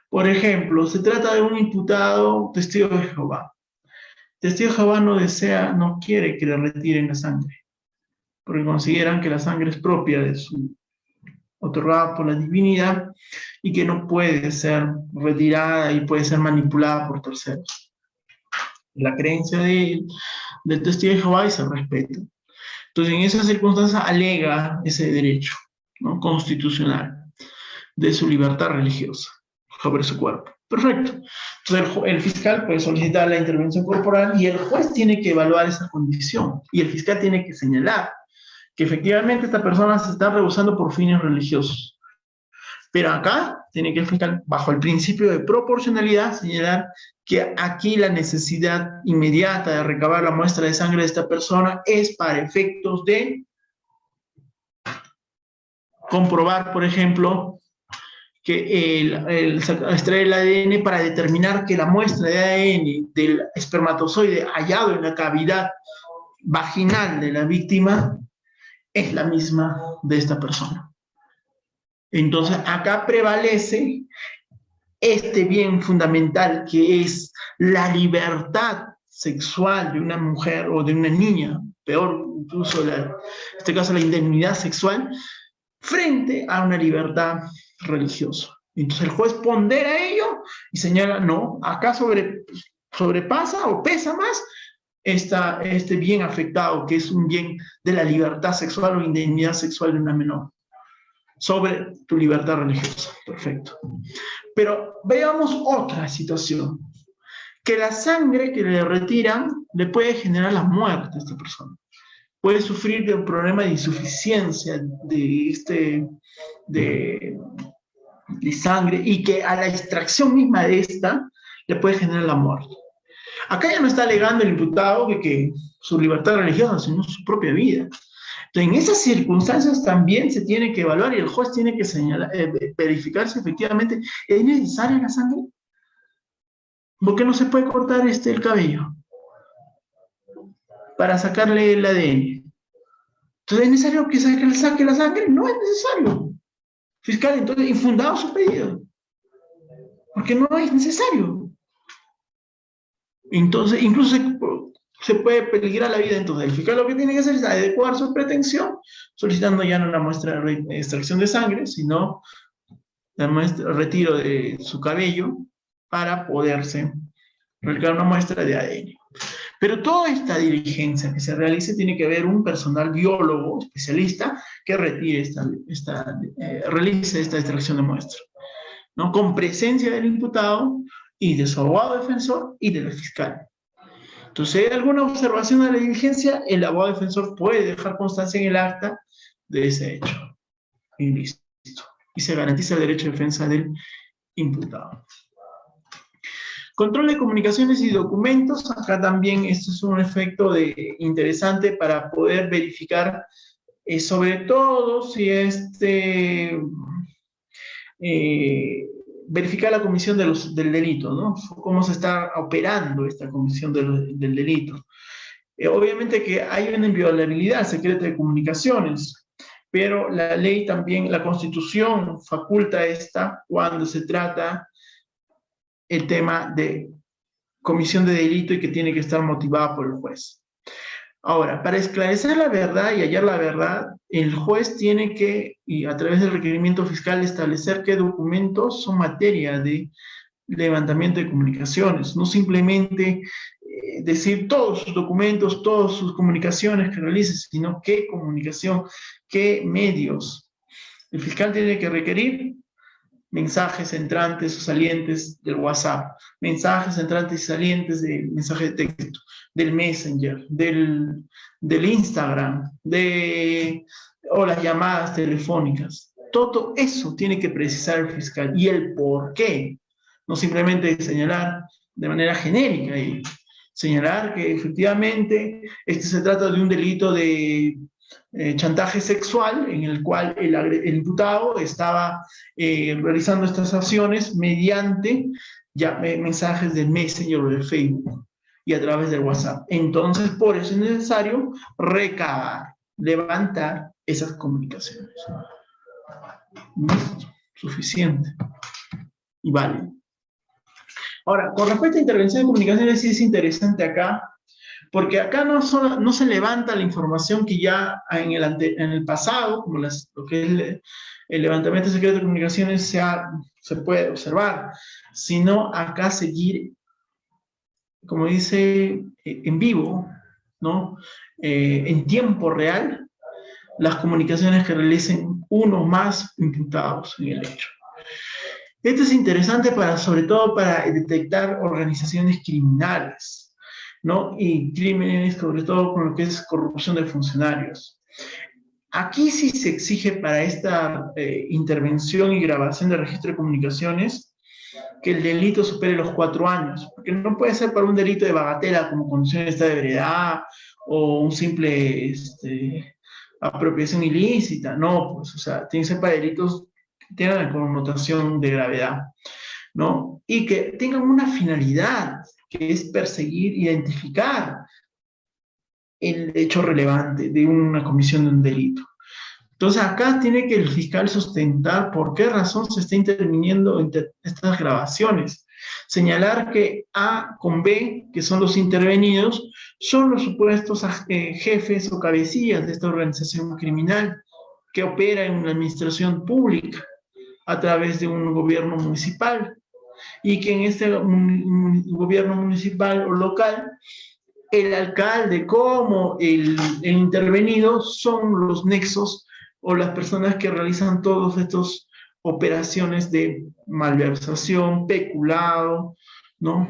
Por ejemplo, se trata de un imputado testigo de Jehová. Testigo de Jehová no quiere que le retiren la sangre, porque consideran que la sangre es propia de su, otorgada por la divinidad, y que no puede ser retirada y puede ser manipulada por terceros. La creencia del testigo de Jehová y se respeta. Entonces, en esas circunstancias alega ese derecho, ¿no?, constitucional de su libertad religiosa sobre su cuerpo. Perfecto. Entonces, el fiscal puede solicitar la intervención corporal y el juez tiene que evaluar esa condición. Y el fiscal tiene que señalar que efectivamente esta persona se está rehusando por fines religiosos. Pero acá tiene que el fiscal, bajo el principio de proporcionalidad, señalar que aquí la necesidad inmediata de recabar la muestra de sangre de esta persona es para efectos de comprobar, por ejemplo, que extraer el ADN para determinar que la muestra de ADN del espermatozoide hallado en la cavidad vaginal de la víctima es la misma de esta persona. Entonces, acá prevalece este bien fundamental que es la libertad sexual de una mujer o de una niña, peor incluso en este caso la indemnidad sexual, frente a una libertad religiosa. Entonces el juez pondera ello y señala, no, acá sobrepasa o pesa más este bien afectado, que es un bien de la libertad sexual o indemnidad sexual de una menor, sobre tu libertad religiosa. Perfecto. Pero veamos otra situación, que la sangre que le retiran le puede generar la muerte a esta persona. Puede sufrir de un problema de insuficiencia de sangre, y que a la extracción misma de esta le puede generar la muerte. Acá ya no está alegando el imputado de que su libertad religiosa, sino su propia vida. Entonces, en esas circunstancias también se tiene que evaluar y el juez tiene que verificar si efectivamente es necesaria la sangre. ¿Por qué no se puede cortar el cabello para sacarle el ADN? Entonces, ¿es necesario que saque la sangre? No es necesario. Fiscal, entonces, infundado su pedido, porque no es necesario. Entonces, incluso se puede peligrar la vida. Entonces, el fiscal lo que tiene que hacer es adecuar su pretensión, solicitando ya no una muestra de extracción de sangre, sino el retiro de su cabello para poderse realizar una muestra de ADN. Pero toda esta diligencia que se realice tiene que haber un personal biólogo especialista que retire realice esta extracción de muestra, ¿no?, con presencia del imputado y de su abogado defensor y del fiscal. Entonces, si hay alguna observación de la diligencia, el abogado defensor puede dejar constancia en el acta de ese hecho. Y listo. Y se garantiza el derecho de defensa del imputado. Control de comunicaciones y documentos. Acá también esto es un efecto interesante para poder verificar, sobre todo si verificar la comisión del delito, ¿no? Cómo se está operando esta comisión del delito. Obviamente que hay una inviolabilidad secreta de comunicaciones, pero la ley también, la Constitución faculta esta cuando se trata el tema de comisión de delito y que tiene que estar motivada por el juez. Ahora, para esclarecer la verdad y hallar la verdad, el juez tiene que, y a través del requerimiento fiscal, establecer qué documentos son materia de levantamiento de comunicaciones, no simplemente decir todos sus documentos, todas sus comunicaciones que realices, sino qué comunicación, qué medios. El fiscal tiene que requerir mensajes entrantes o salientes del WhatsApp, mensajes entrantes y salientes de mensaje de texto, del Messenger, del Instagram, o las llamadas telefónicas. Todo eso tiene que precisar el fiscal y el por qué, no simplemente señalar de manera genérica y señalar que efectivamente se trata de un delito de chantaje sexual en el cual el imputado estaba realizando estas acciones mediante mensajes de Messenger o de Facebook y a través del WhatsApp. Entonces, por eso es necesario recabar, levantar esas comunicaciones. Listo, suficiente y vale. Ahora, con respecto a intervención de comunicaciones, sí es interesante acá, porque acá no se levanta la información que ya en el pasado, como lo que es el levantamiento secreto de comunicaciones, se puede observar, sino acá seguir, como dice, en vivo, ¿no? En tiempo real, las comunicaciones que realicen uno más imputados en el hecho. Esto es interesante sobre todo para detectar organizaciones criminales, ¿no? Y crímenes, sobre todo con lo que es corrupción de funcionarios. Aquí sí se exige para esta intervención y grabación de registro de comunicaciones que el delito supere los 4 años, porque no puede ser para un delito de bagatela como conducción en estado de ebriedad o un simple apropiación ilícita, no, pues, o sea, tiene que ser para delitos que tengan la connotación de gravedad, ¿no? Y que tengan una finalidad, que es perseguir, identificar el hecho relevante de una comisión de un delito. Entonces acá tiene que el fiscal sustentar por qué razón se está interviniendo en estas grabaciones. Señalar que A con B, que son los intervenidos, son los supuestos jefes o cabecillas de esta organización criminal que opera en una administración pública a través de un gobierno municipal y que en este gobierno municipal o local el alcalde como el intervenido son los nexos o las personas que realizan todas estas operaciones de malversación, peculado, ¿no?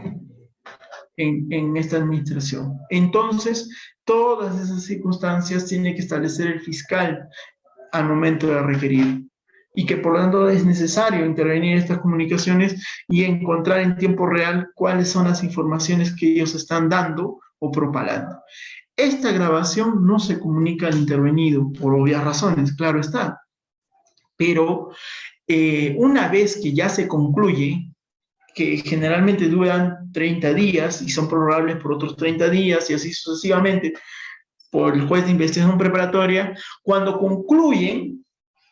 En esta administración. Entonces, todas esas circunstancias tiene que establecer el fiscal al momento de requerir y que por lo tanto es necesario intervenir en estas comunicaciones y encontrar en tiempo real cuáles son las informaciones que ellos están dando o propalando. Esta grabación no se comunica al intervenido por obvias razones, claro está, pero una vez que ya se concluye, que generalmente duran 30 días y son prorrogables por otros 30 días y así sucesivamente por el juez de investigación preparatoria, cuando concluyen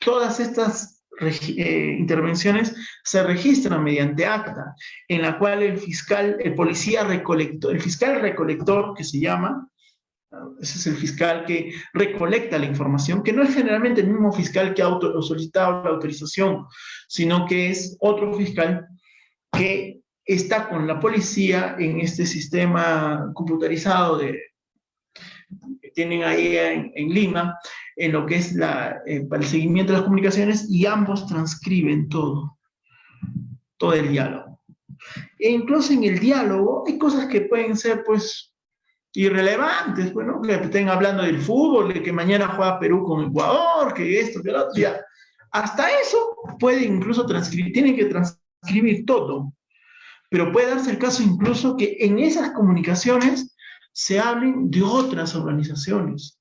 todas estas intervenciones se registran mediante acta, en la cual el fiscal, el policía recolector, el fiscal recolector que se llama, ese es el fiscal que recolecta la información, que no es generalmente el mismo fiscal que ha solicitado la autorización, sino que es otro fiscal que está con la policía en este sistema computarizado que tienen ahí en Lima, en lo que es para el seguimiento de las comunicaciones, y ambos transcriben todo el diálogo. E incluso en el diálogo hay cosas que pueden ser, pues, irrelevantes, bueno, que estén hablando del fútbol, de que mañana juega Perú con Ecuador, que esto, que lo otro, ya. Hasta eso pueden incluso transcribir, tienen que transcribir todo, pero puede darse el caso incluso que en esas comunicaciones se hablen de otras organizaciones,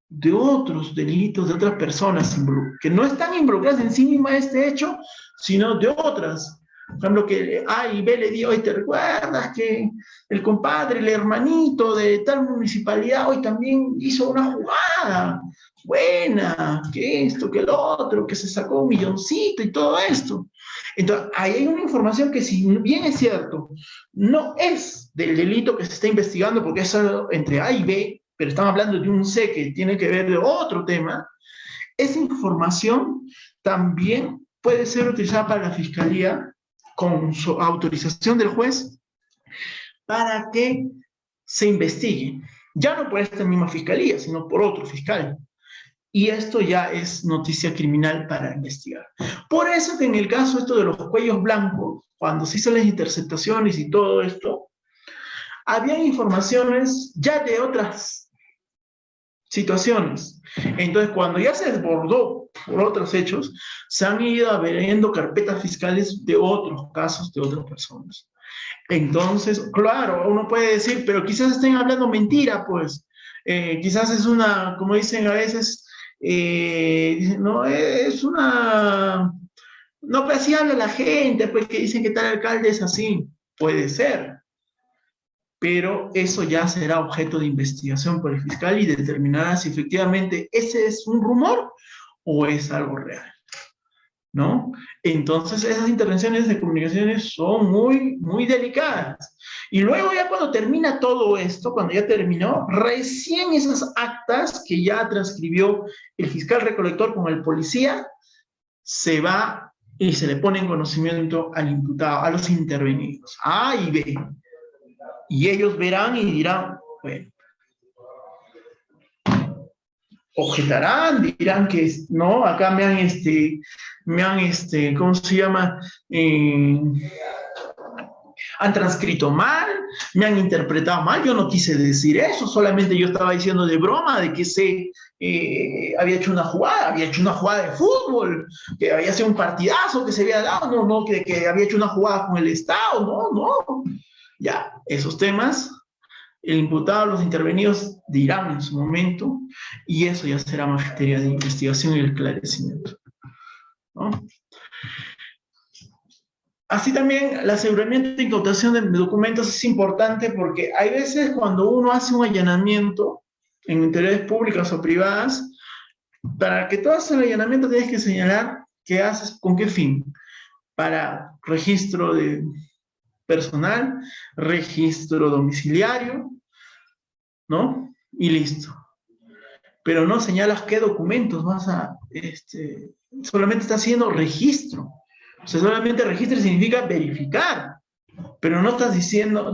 de otros delitos, de otras personas que no están involucradas en sí misma este hecho, sino de otras. Por ejemplo, que A y B le digo, hoy te recuerdas que el compadre, el hermanito de tal municipalidad hoy también hizo una jugada buena, que esto, que lo otro, que se sacó 1.000.000 y todo esto. Entonces, ahí hay una información que, si bien es cierto, no es del delito que se está investigando, porque es entre A y B, pero estamos hablando de un C que tiene que ver de otro tema, esa información también puede ser utilizada para la fiscalía con su autorización del juez para que se investigue. Ya no por esta misma fiscalía, sino por otro fiscal. Y esto ya es noticia criminal para investigar. Por eso que en el caso esto de los cuellos blancos, cuando se hizo las interceptaciones y todo esto, había informaciones ya de otras situaciones. Entonces, cuando ya se desbordó por otros hechos, se han ido abriendo carpetas fiscales de otros casos de otras personas. Entonces, claro, uno puede decir, pero quizás estén hablando mentira, pues. Quizás es una, como dicen a veces, no, es una... No, pues así habla la gente, pues que dicen que tal alcalde es así. Puede ser, pero eso ya será objeto de investigación por el fiscal y determinará si efectivamente ese es un rumor o es algo real. ¿no? Entonces esas intervenciones de comunicaciones son muy, muy delicadas. Y luego ya cuando termina todo esto, cuando ya terminó, recién esas actas que ya transcribió el fiscal recolector con el policía, se va y se le pone en conocimiento al imputado, a los intervenidos, A y B. Y ellos verán y dirán, bueno, objetarán, dirán que no, acá ¿cómo se llama? Han transcrito mal, me han interpretado mal, yo no quise decir eso, solamente yo estaba diciendo de broma de que había hecho una jugada de fútbol, que había sido un partidazo que se había dado, no, que había hecho una jugada con el Estado, no, ya, esos temas, el imputado, los intervenidos dirán en su momento, y eso ya será materia de investigación y esclarecimiento, ¿no? Así también el aseguramiento e incautación de documentos es importante porque hay veces cuando uno hace un allanamiento en entidades públicas o privadas, para que tú hagas el allanamiento tienes que señalar qué haces, con qué fin. Para registro de personal, registro domiciliario, ¿no? Y listo. Pero no señalas qué documentos vas a, solamente está haciendo registro. O sea, solamente registro significa verificar, pero no estás diciendo,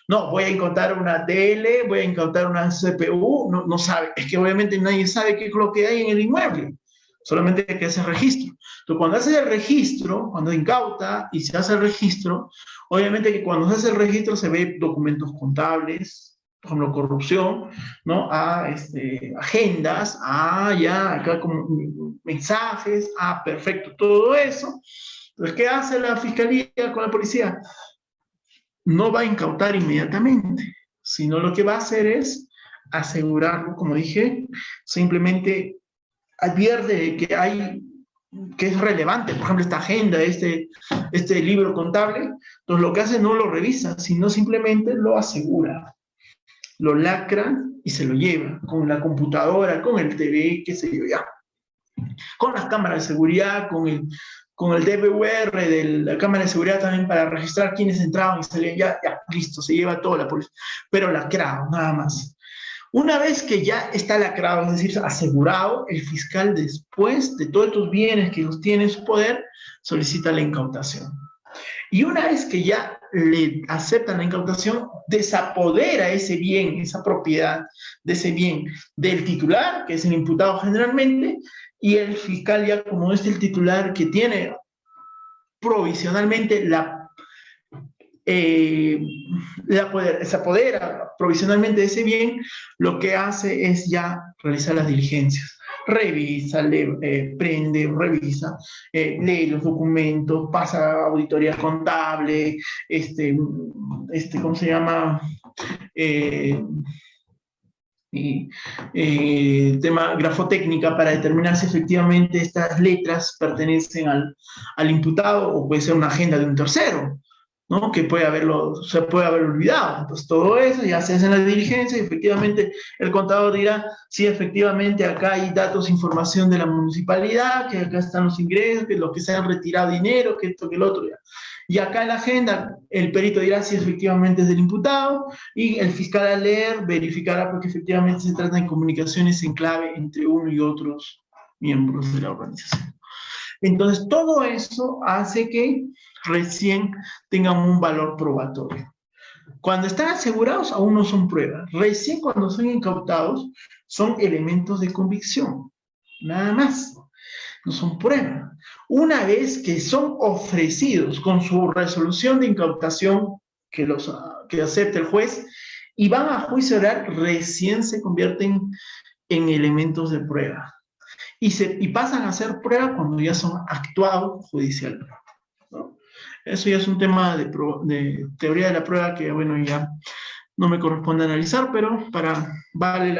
no, voy a incautar una tele, voy a incautar una CPU, no sabe, es que obviamente nadie sabe qué es lo que hay en el inmueble, solamente hay que hacer registro. Entonces, cuando haces el registro, cuando incauta y se hace el registro, obviamente que cuando se hace el registro se ve documentos contables, por ejemplo, corrupción, ¿no? Agendas, ya, acá como mensajes, perfecto, todo eso. Entonces, ¿qué hace la fiscalía con la policía? No va a incautar inmediatamente, sino lo que va a hacer es asegurarlo, como dije, simplemente advierte que es relevante, por ejemplo, esta agenda, este libro contable, entonces lo que hace no lo revisa, sino simplemente lo asegura, lo lacra y se lo lleva con la computadora, con el TV, qué sé yo, ya, con las cámaras de seguridad, con el DVR de la cámara de seguridad también para registrar quiénes entraban y salían, ya, listo, se lleva toda la policía, pero lacrado, nada más. Una vez que ya está lacrado, es decir, asegurado, el fiscal después de todos estos bienes que los tiene en su poder, solicita la incautación. Y una vez que ya le aceptan la incautación, desapodera ese bien, esa propiedad de ese bien del titular, que es el imputado generalmente, y el fiscal ya como es el titular que tiene provisionalmente se apodera provisionalmente de ese bien, lo que hace es ya realizar las diligencias. Revisa, prende, revisa, lee los documentos, pasa auditoría contable, ¿cómo se llama? Tema grafotécnica para determinar si efectivamente estas letras pertenecen al imputado o puede ser una agenda de un tercero, ¿no? Que se puede haber olvidado. Entonces todo eso ya se hace en la diligencia y efectivamente el contador dirá si efectivamente acá hay datos, información de la municipalidad, que acá están los ingresos, que los que se han retirado dinero, que esto, que el otro. Ya. Y acá en la agenda el perito dirá si efectivamente es del imputado y el fiscal al leer verificará porque efectivamente se trata de comunicaciones en clave entre uno y otros miembros de la organización. Entonces, todo eso hace que recién tengan un valor probatorio. Cuando están asegurados, aún no son pruebas. Recién cuando son incautados, son elementos de convicción. Nada más. No son pruebas. Una vez que son ofrecidos con su resolución de incautación que acepte el juez y van a juicio oral, recién se convierten en elementos de prueba. Y pasan a ser prueba cuando ya son actuados judicialmente, ¿no? Eso ya es un tema de teoría de la prueba que, bueno, ya no me corresponde analizar, pero vale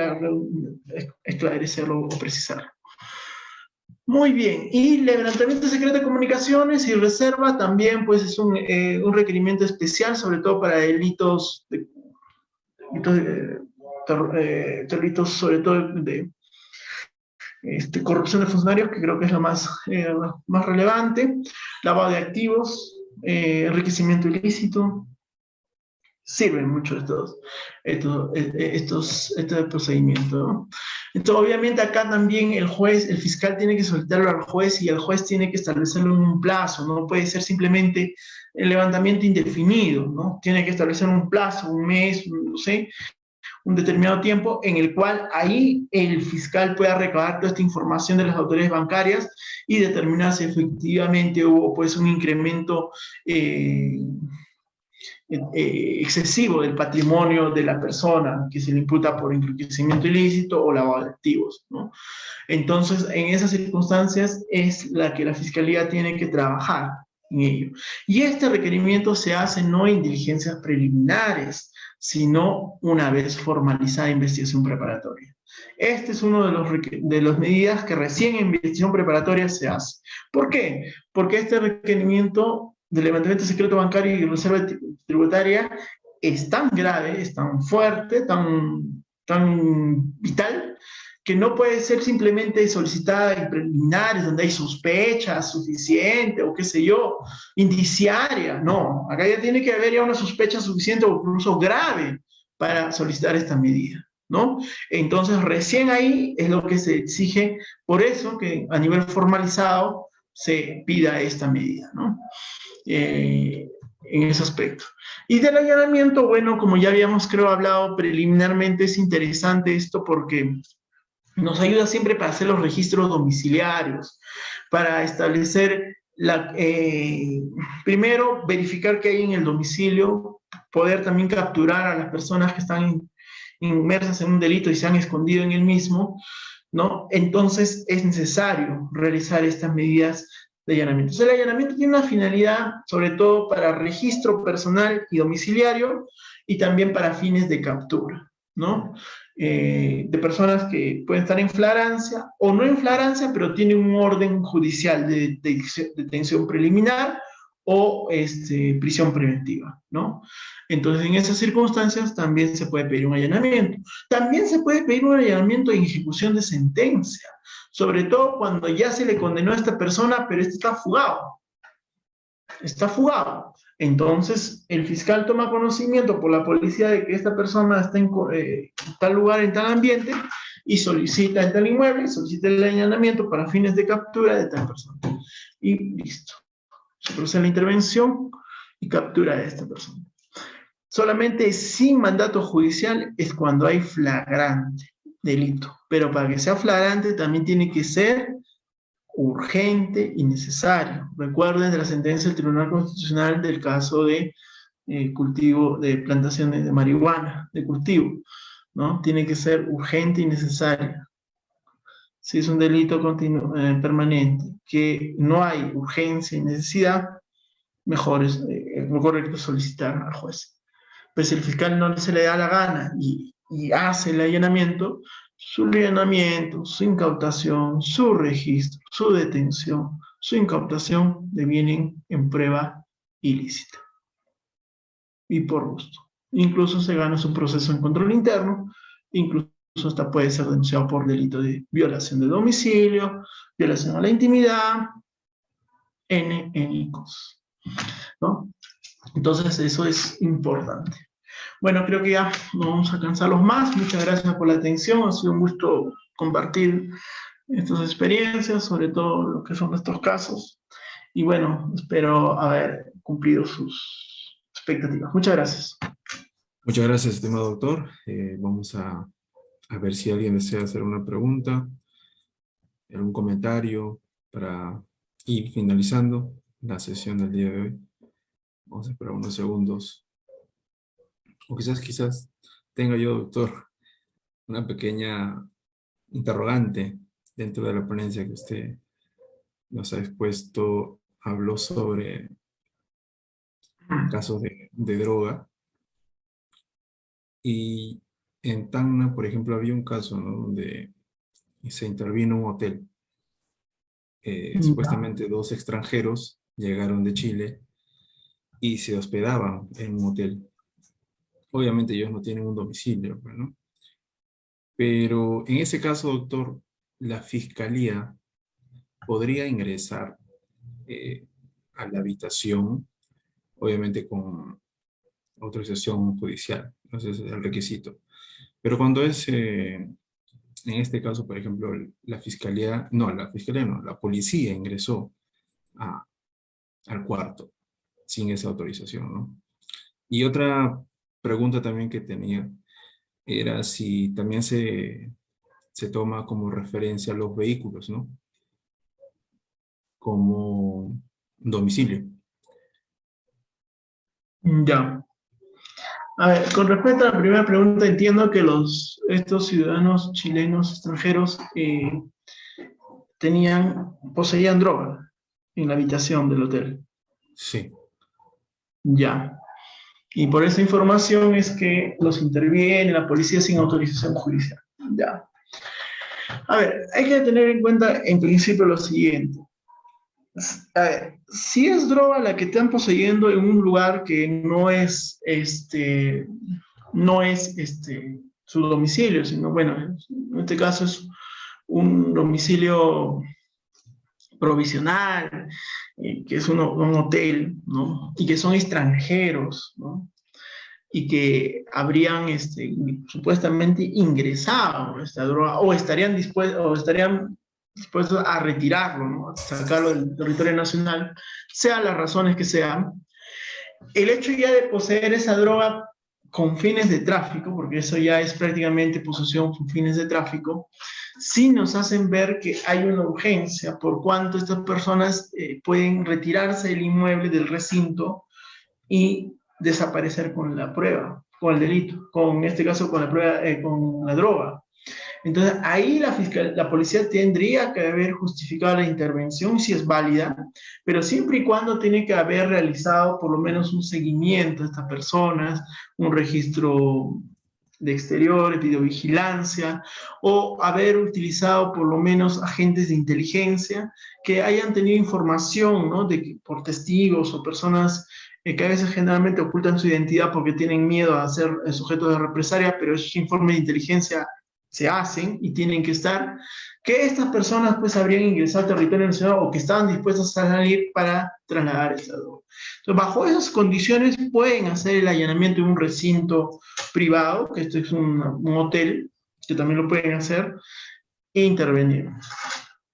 esclarecerlo o precisarlo. Muy bien, y levantamiento secreto de comunicaciones y reserva también pues es un requerimiento especial, sobre todo para delitos sobre todo corrupción de funcionarios, que creo que es lo más relevante, lavado de activos, enriquecimiento ilícito, sirven mucho estos procedimientos, ¿no? Entonces, obviamente acá también el fiscal tiene que solicitarlo al juez y el juez tiene que establecerlo en un plazo, no puede ser simplemente el levantamiento indefinido, ¿no? Tiene que establecer un plazo, un mes, no sé, un determinado tiempo en el cual ahí el fiscal pueda recabar toda esta información de las autoridades bancarias y determinar si efectivamente hubo pues un incremento excesivo del patrimonio de la persona que se le imputa por enriquecimiento ilícito o lavado de activos, ¿no? Entonces, en esas circunstancias es la que la Fiscalía tiene que trabajar en ello. Y este requerimiento se hace no en diligencias preliminares, sino una vez formalizada investigación preparatoria. Este es uno de las medidas que recién en investigación preparatoria se hace. ¿Por qué? Porque este requerimiento de levantamiento de secreto bancario y reserva tributaria es tan grave, es tan fuerte, tan vital, que no puede ser simplemente solicitada en preliminares, donde hay sospechas suficiente o qué sé yo, indiciaria. No, acá ya tiene que haber ya una sospecha suficiente o incluso grave para solicitar esta medida, ¿no? Entonces, recién ahí es lo que se exige, por eso que a nivel formalizado se pida esta medida, ¿no? En ese aspecto. Y del allanamiento, bueno, como ya habíamos, creo, hablado preliminarmente, es interesante esto porque nos ayuda siempre para hacer los registros domiciliarios, para establecer, primero, verificar qué hay en el domicilio, poder también capturar a las personas que están inmersas en un delito y se han escondido en el mismo, ¿no? Entonces es necesario realizar estas medidas de allanamiento. Entonces, el allanamiento tiene una finalidad, sobre todo para registro personal y domiciliario, y también para fines de captura, ¿no? De personas que pueden estar en flagrancia o no en flagrancia, pero tienen un orden judicial de detención preliminar o prisión preventiva, ¿no? Entonces, en esas circunstancias también se puede pedir un allanamiento. También se puede pedir un allanamiento en ejecución de sentencia, sobre todo cuando ya se le condenó a esta persona, pero este está fugado. Está fugado. Entonces, el fiscal toma conocimiento por la policía de que esta persona está en tal lugar, en tal ambiente, y solicita en tal inmueble, solicita el allanamiento para fines de captura de tal persona. Y listo. Se procede la intervención y captura de esta persona. Solamente sin mandato judicial es cuando hay flagrante delito. Pero para que sea flagrante también tiene que ser urgente y necesario. Recuerden de la sentencia del Tribunal Constitucional del caso de cultivo de plantaciones de marihuana, de cultivo, ¿no? Tiene que ser urgente y necesario. Si es un delito permanente, que no hay urgencia y necesidad, mejor es lo correcto solicitar al juez. Pues si el fiscal no se le da la gana y hace el allanamiento, su incautación, su registro, su detención, su incautación devienen en prueba ilícita y por gusto. Incluso se gana su proceso en control interno, incluso hasta puede ser denunciado por delito de violación de domicilio, violación a la intimidad, cosas, ¿no? Entonces eso es importante. Bueno, creo que ya no vamos a cansarlos más. Muchas gracias por la atención. Ha sido un gusto compartir estas experiencias, sobre todo lo que son estos casos. Y bueno, espero haber cumplido sus expectativas. Muchas gracias. Muchas gracias, estimado doctor. Vamos a ver si alguien desea hacer una pregunta, algún comentario para ir finalizando la sesión del día de hoy. Vamos a esperar unos segundos. O quizás tenga yo, doctor, una pequeña interrogante dentro de la ponencia que usted nos ha expuesto. Habló sobre casos de droga. Y en Tacna, por ejemplo, había un caso, ¿no?, donde se intervino un hotel. Supuestamente 2 extranjeros llegaron de Chile y se hospedaban en un hotel. Obviamente ellos no tienen un domicilio, ¿no? Pero en ese caso, doctor, la fiscalía podría ingresar a la habitación, obviamente con autorización judicial, ese es el requisito. Pero cuando es, en este caso, por ejemplo, la fiscalía no, la policía ingresó al cuarto sin esa autorización, ¿no? Y otra pregunta también que tenía era si también se toma como referencia los vehículos, ¿no? Como domicilio. Ya. A ver, con respecto a la primera pregunta, entiendo que estos ciudadanos chilenos extranjeros poseían droga en la habitación del hotel. Sí. Ya. Y por esa información es que los interviene la policía sin autorización judicial. Ya. A ver, hay que tener en cuenta en principio lo siguiente. A ver, si es droga la que están poseyendo en un lugar que no es su domicilio, sino, bueno, en este caso es un domicilio provisional, que es un hotel, ¿no? Y que son extranjeros, ¿no? Y que habrían supuestamente ingresado esta droga o estarían dispuestos a retirarlo, ¿no? A sacarlo del territorio nacional, sean las razones que sean. El hecho ya de poseer esa droga con fines de tráfico, porque eso ya es prácticamente posesión con fines de tráfico, sí nos hacen ver que hay una urgencia por cuanto estas personas pueden retirarse del inmueble, del recinto, y desaparecer con la prueba, con el delito, en este caso con la prueba, con la droga. Entonces ahí la policía tendría que haber justificado la intervención si es válida, pero siempre y cuando tiene que haber realizado por lo menos un seguimiento a estas personas, un registro de exteriores, videovigilancia, o haber utilizado por lo menos agentes de inteligencia que hayan tenido información, ¿no? Por testigos o personas que a veces generalmente ocultan su identidad porque tienen miedo a ser sujetos de represalia, pero esos informes de inteligencia se hacen y tienen que estar, que estas personas pues habrían ingresado al territorio nacional o que estaban dispuestas a salir para trasladar esa droga. Entonces, bajo esas condiciones pueden hacer el allanamiento de un recinto privado, que esto es un hotel, que también lo pueden hacer, e intervenir,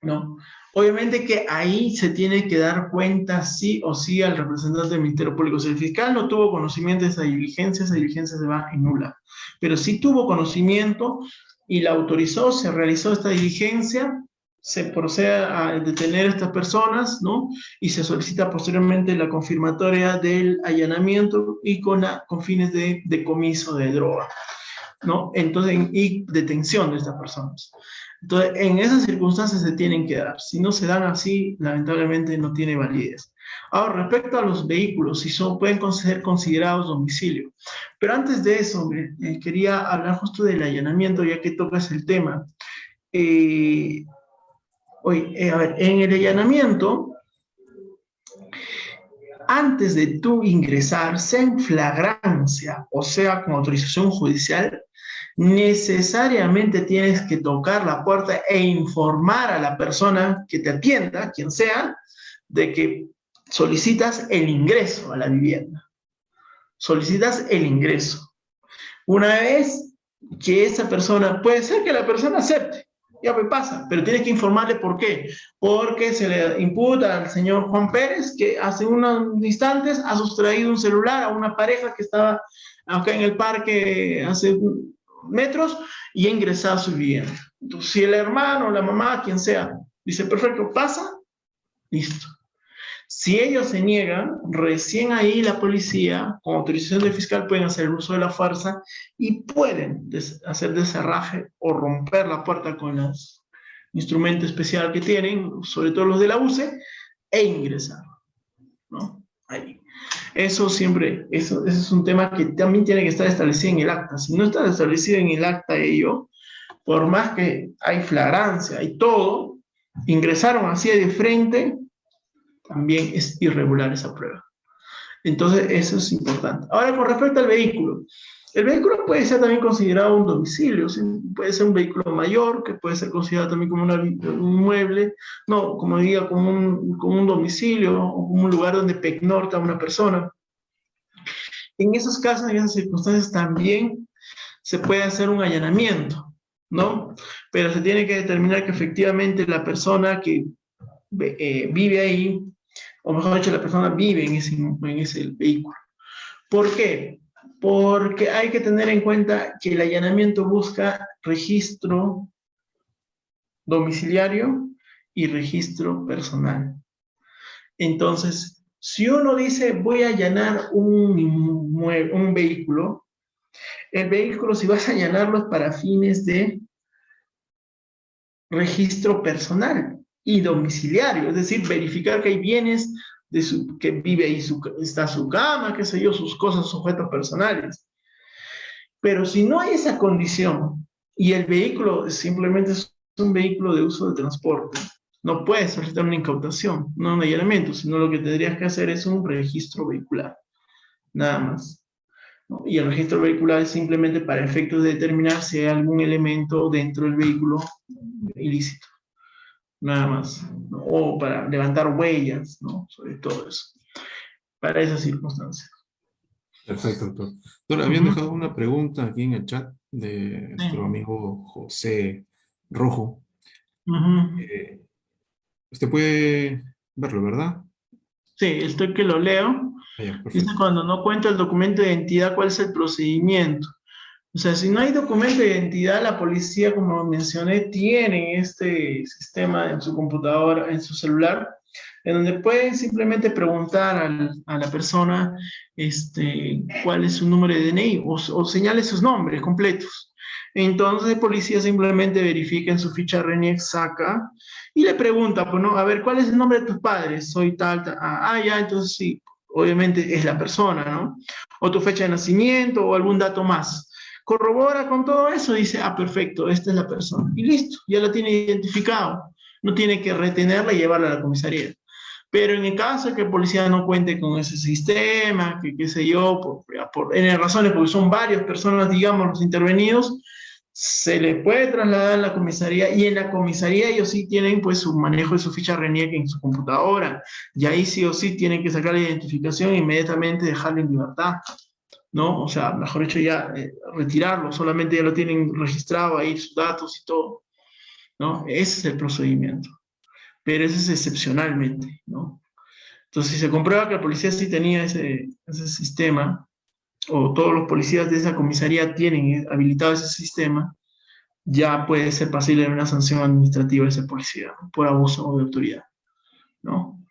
¿no? Obviamente que ahí se tiene que dar cuenta sí o sí al representante del Ministerio Público. Si el fiscal no tuvo conocimiento de esa diligencia se va en nula. Pero si tuvo conocimiento y la autorizó, se realizó esta diligencia, se procede a detener a estas personas, ¿no? Y se solicita posteriormente la confirmatoria del allanamiento y con fines de decomiso de droga, ¿no? Entonces, y detención de estas personas. Entonces, en esas circunstancias se tienen que dar. Si no se dan así, lamentablemente no tiene validez. Ahora, respecto a los vehículos, si pueden ser considerados domicilio. Pero antes de eso, quería hablar justo del allanamiento, ya que tocas el tema. A ver, en el allanamiento, antes de tú ingresar, sea en flagrancia o sea con autorización judicial, necesariamente tienes que tocar la puerta e informar a la persona que te atienda, quien sea, de que solicitas el ingreso a la vivienda. Solicitas el ingreso. Una vez que esa persona, puede ser que la persona acepte, ya me pasa, pero tienes que informarle por qué. Porque se le imputa al señor Juan Pérez que hace unos instantes ha sustraído un celular a una pareja que estaba acá en el parque hace metros y ha ingresado a su vivienda. Entonces, si el hermano, la mamá, quien sea, dice, perfecto, pasa, listo. Si ellos se niegan, recién ahí la policía, con autorización del fiscal, pueden hacer el uso de la fuerza y pueden hacer descerraje o romper la puerta con los instrumentos especiales que tienen, sobre todo los de la UCE, e ingresar, ¿no? Ahí. Eso es un tema que también tiene que estar establecido en el acta. Si no está establecido en el acta ello, por más que hay flagrancia, hay todo, ingresaron así de frente, también es irregular esa prueba. Entonces, eso es importante. Ahora, con respecto al vehículo, El vehículo puede ser también considerado un domicilio, ¿sí? Puede ser un vehículo mayor, que puede ser considerado también como un mueble, no, como diga, como un domicilio o como un lugar donde pernocta una persona. En esos casos, en esas circunstancias, también se puede hacer un allanamiento, ¿no? Pero se tiene que determinar que efectivamente la persona que vive ahí, o mejor dicho, la persona vive en ese vehículo. ¿Por qué? Porque hay que tener en cuenta que el allanamiento busca registro domiciliario y registro personal. Entonces, si uno dice voy a allanar un vehículo, el vehículo, si vas a allanarlo, es para fines de registro personal y domiciliario, es decir, verificar que hay bienes que vive ahí, está su cama, qué sé yo, sus cosas, sus objetos personales. Pero si no hay esa condición y el vehículo simplemente es un vehículo de uso de transporte, no puedes solicitar una incautación, no un allanamiento, sino lo que tendrías que hacer es un registro vehicular, nada más, ¿no? Y el registro vehicular es simplemente para efectos de determinar si hay algún elemento dentro del vehículo ilícito, nada más, ¿no? O para levantar huellas, ¿no? Sobre todo eso, para esas circunstancias. Perfecto, doctor. Doctor, habían Ujú. dejado una pregunta aquí en el chat de Sí. nuestro amigo José Rojo. Ujú. Eh, Usted puede verlo, ¿verdad? Sí, estoy que lo leo. Ah, ya, Dice perfecto. cuando no cuenta el documento de identidad, ¿cuál es el procedimiento? O sea, si no hay documento de identidad, la policía, como mencioné, tiene este sistema en su computadora, en su celular, en donde pueden simplemente preguntar a la persona cuál es su número de DNI o señale sus nombres completos. Entonces, el policía simplemente verifica en su ficha RENIEC, saca y le pregunta, pues, ¿no? A ver, ¿cuál es el nombre de tus padres? Soy tal, tal. Ya, entonces sí, obviamente es la persona, ¿no? O tu fecha de nacimiento o algún dato más. Corrobora con todo eso, dice, perfecto, esta es la persona. Y listo, ya la tiene identificado. No tiene que retenerla y llevarla a la comisaría. Pero en el caso de que el policía no cuente con ese sistema, que qué sé yo, por N razones, porque son varias personas, digamos, los intervenidos, se le puede trasladar a la comisaría y en la comisaría ellos sí tienen pues su manejo de su ficha RENIEC en su computadora y ahí sí o sí tienen que sacar la identificación e inmediatamente dejarlo en libertad, ¿no? O sea, mejor dicho, ya retirarlo, solamente ya lo tienen registrado ahí, sus datos y todo, ¿no? Ese es el procedimiento, pero ese es excepcionalmente, ¿no? Entonces, si se comprueba que la policía sí tenía ese sistema, o todos los policías de esa comisaría tienen habilitado ese sistema, ya puede ser pasible de una sanción administrativa ese policía, ¿no? Por abuso de autoridad, ¿no?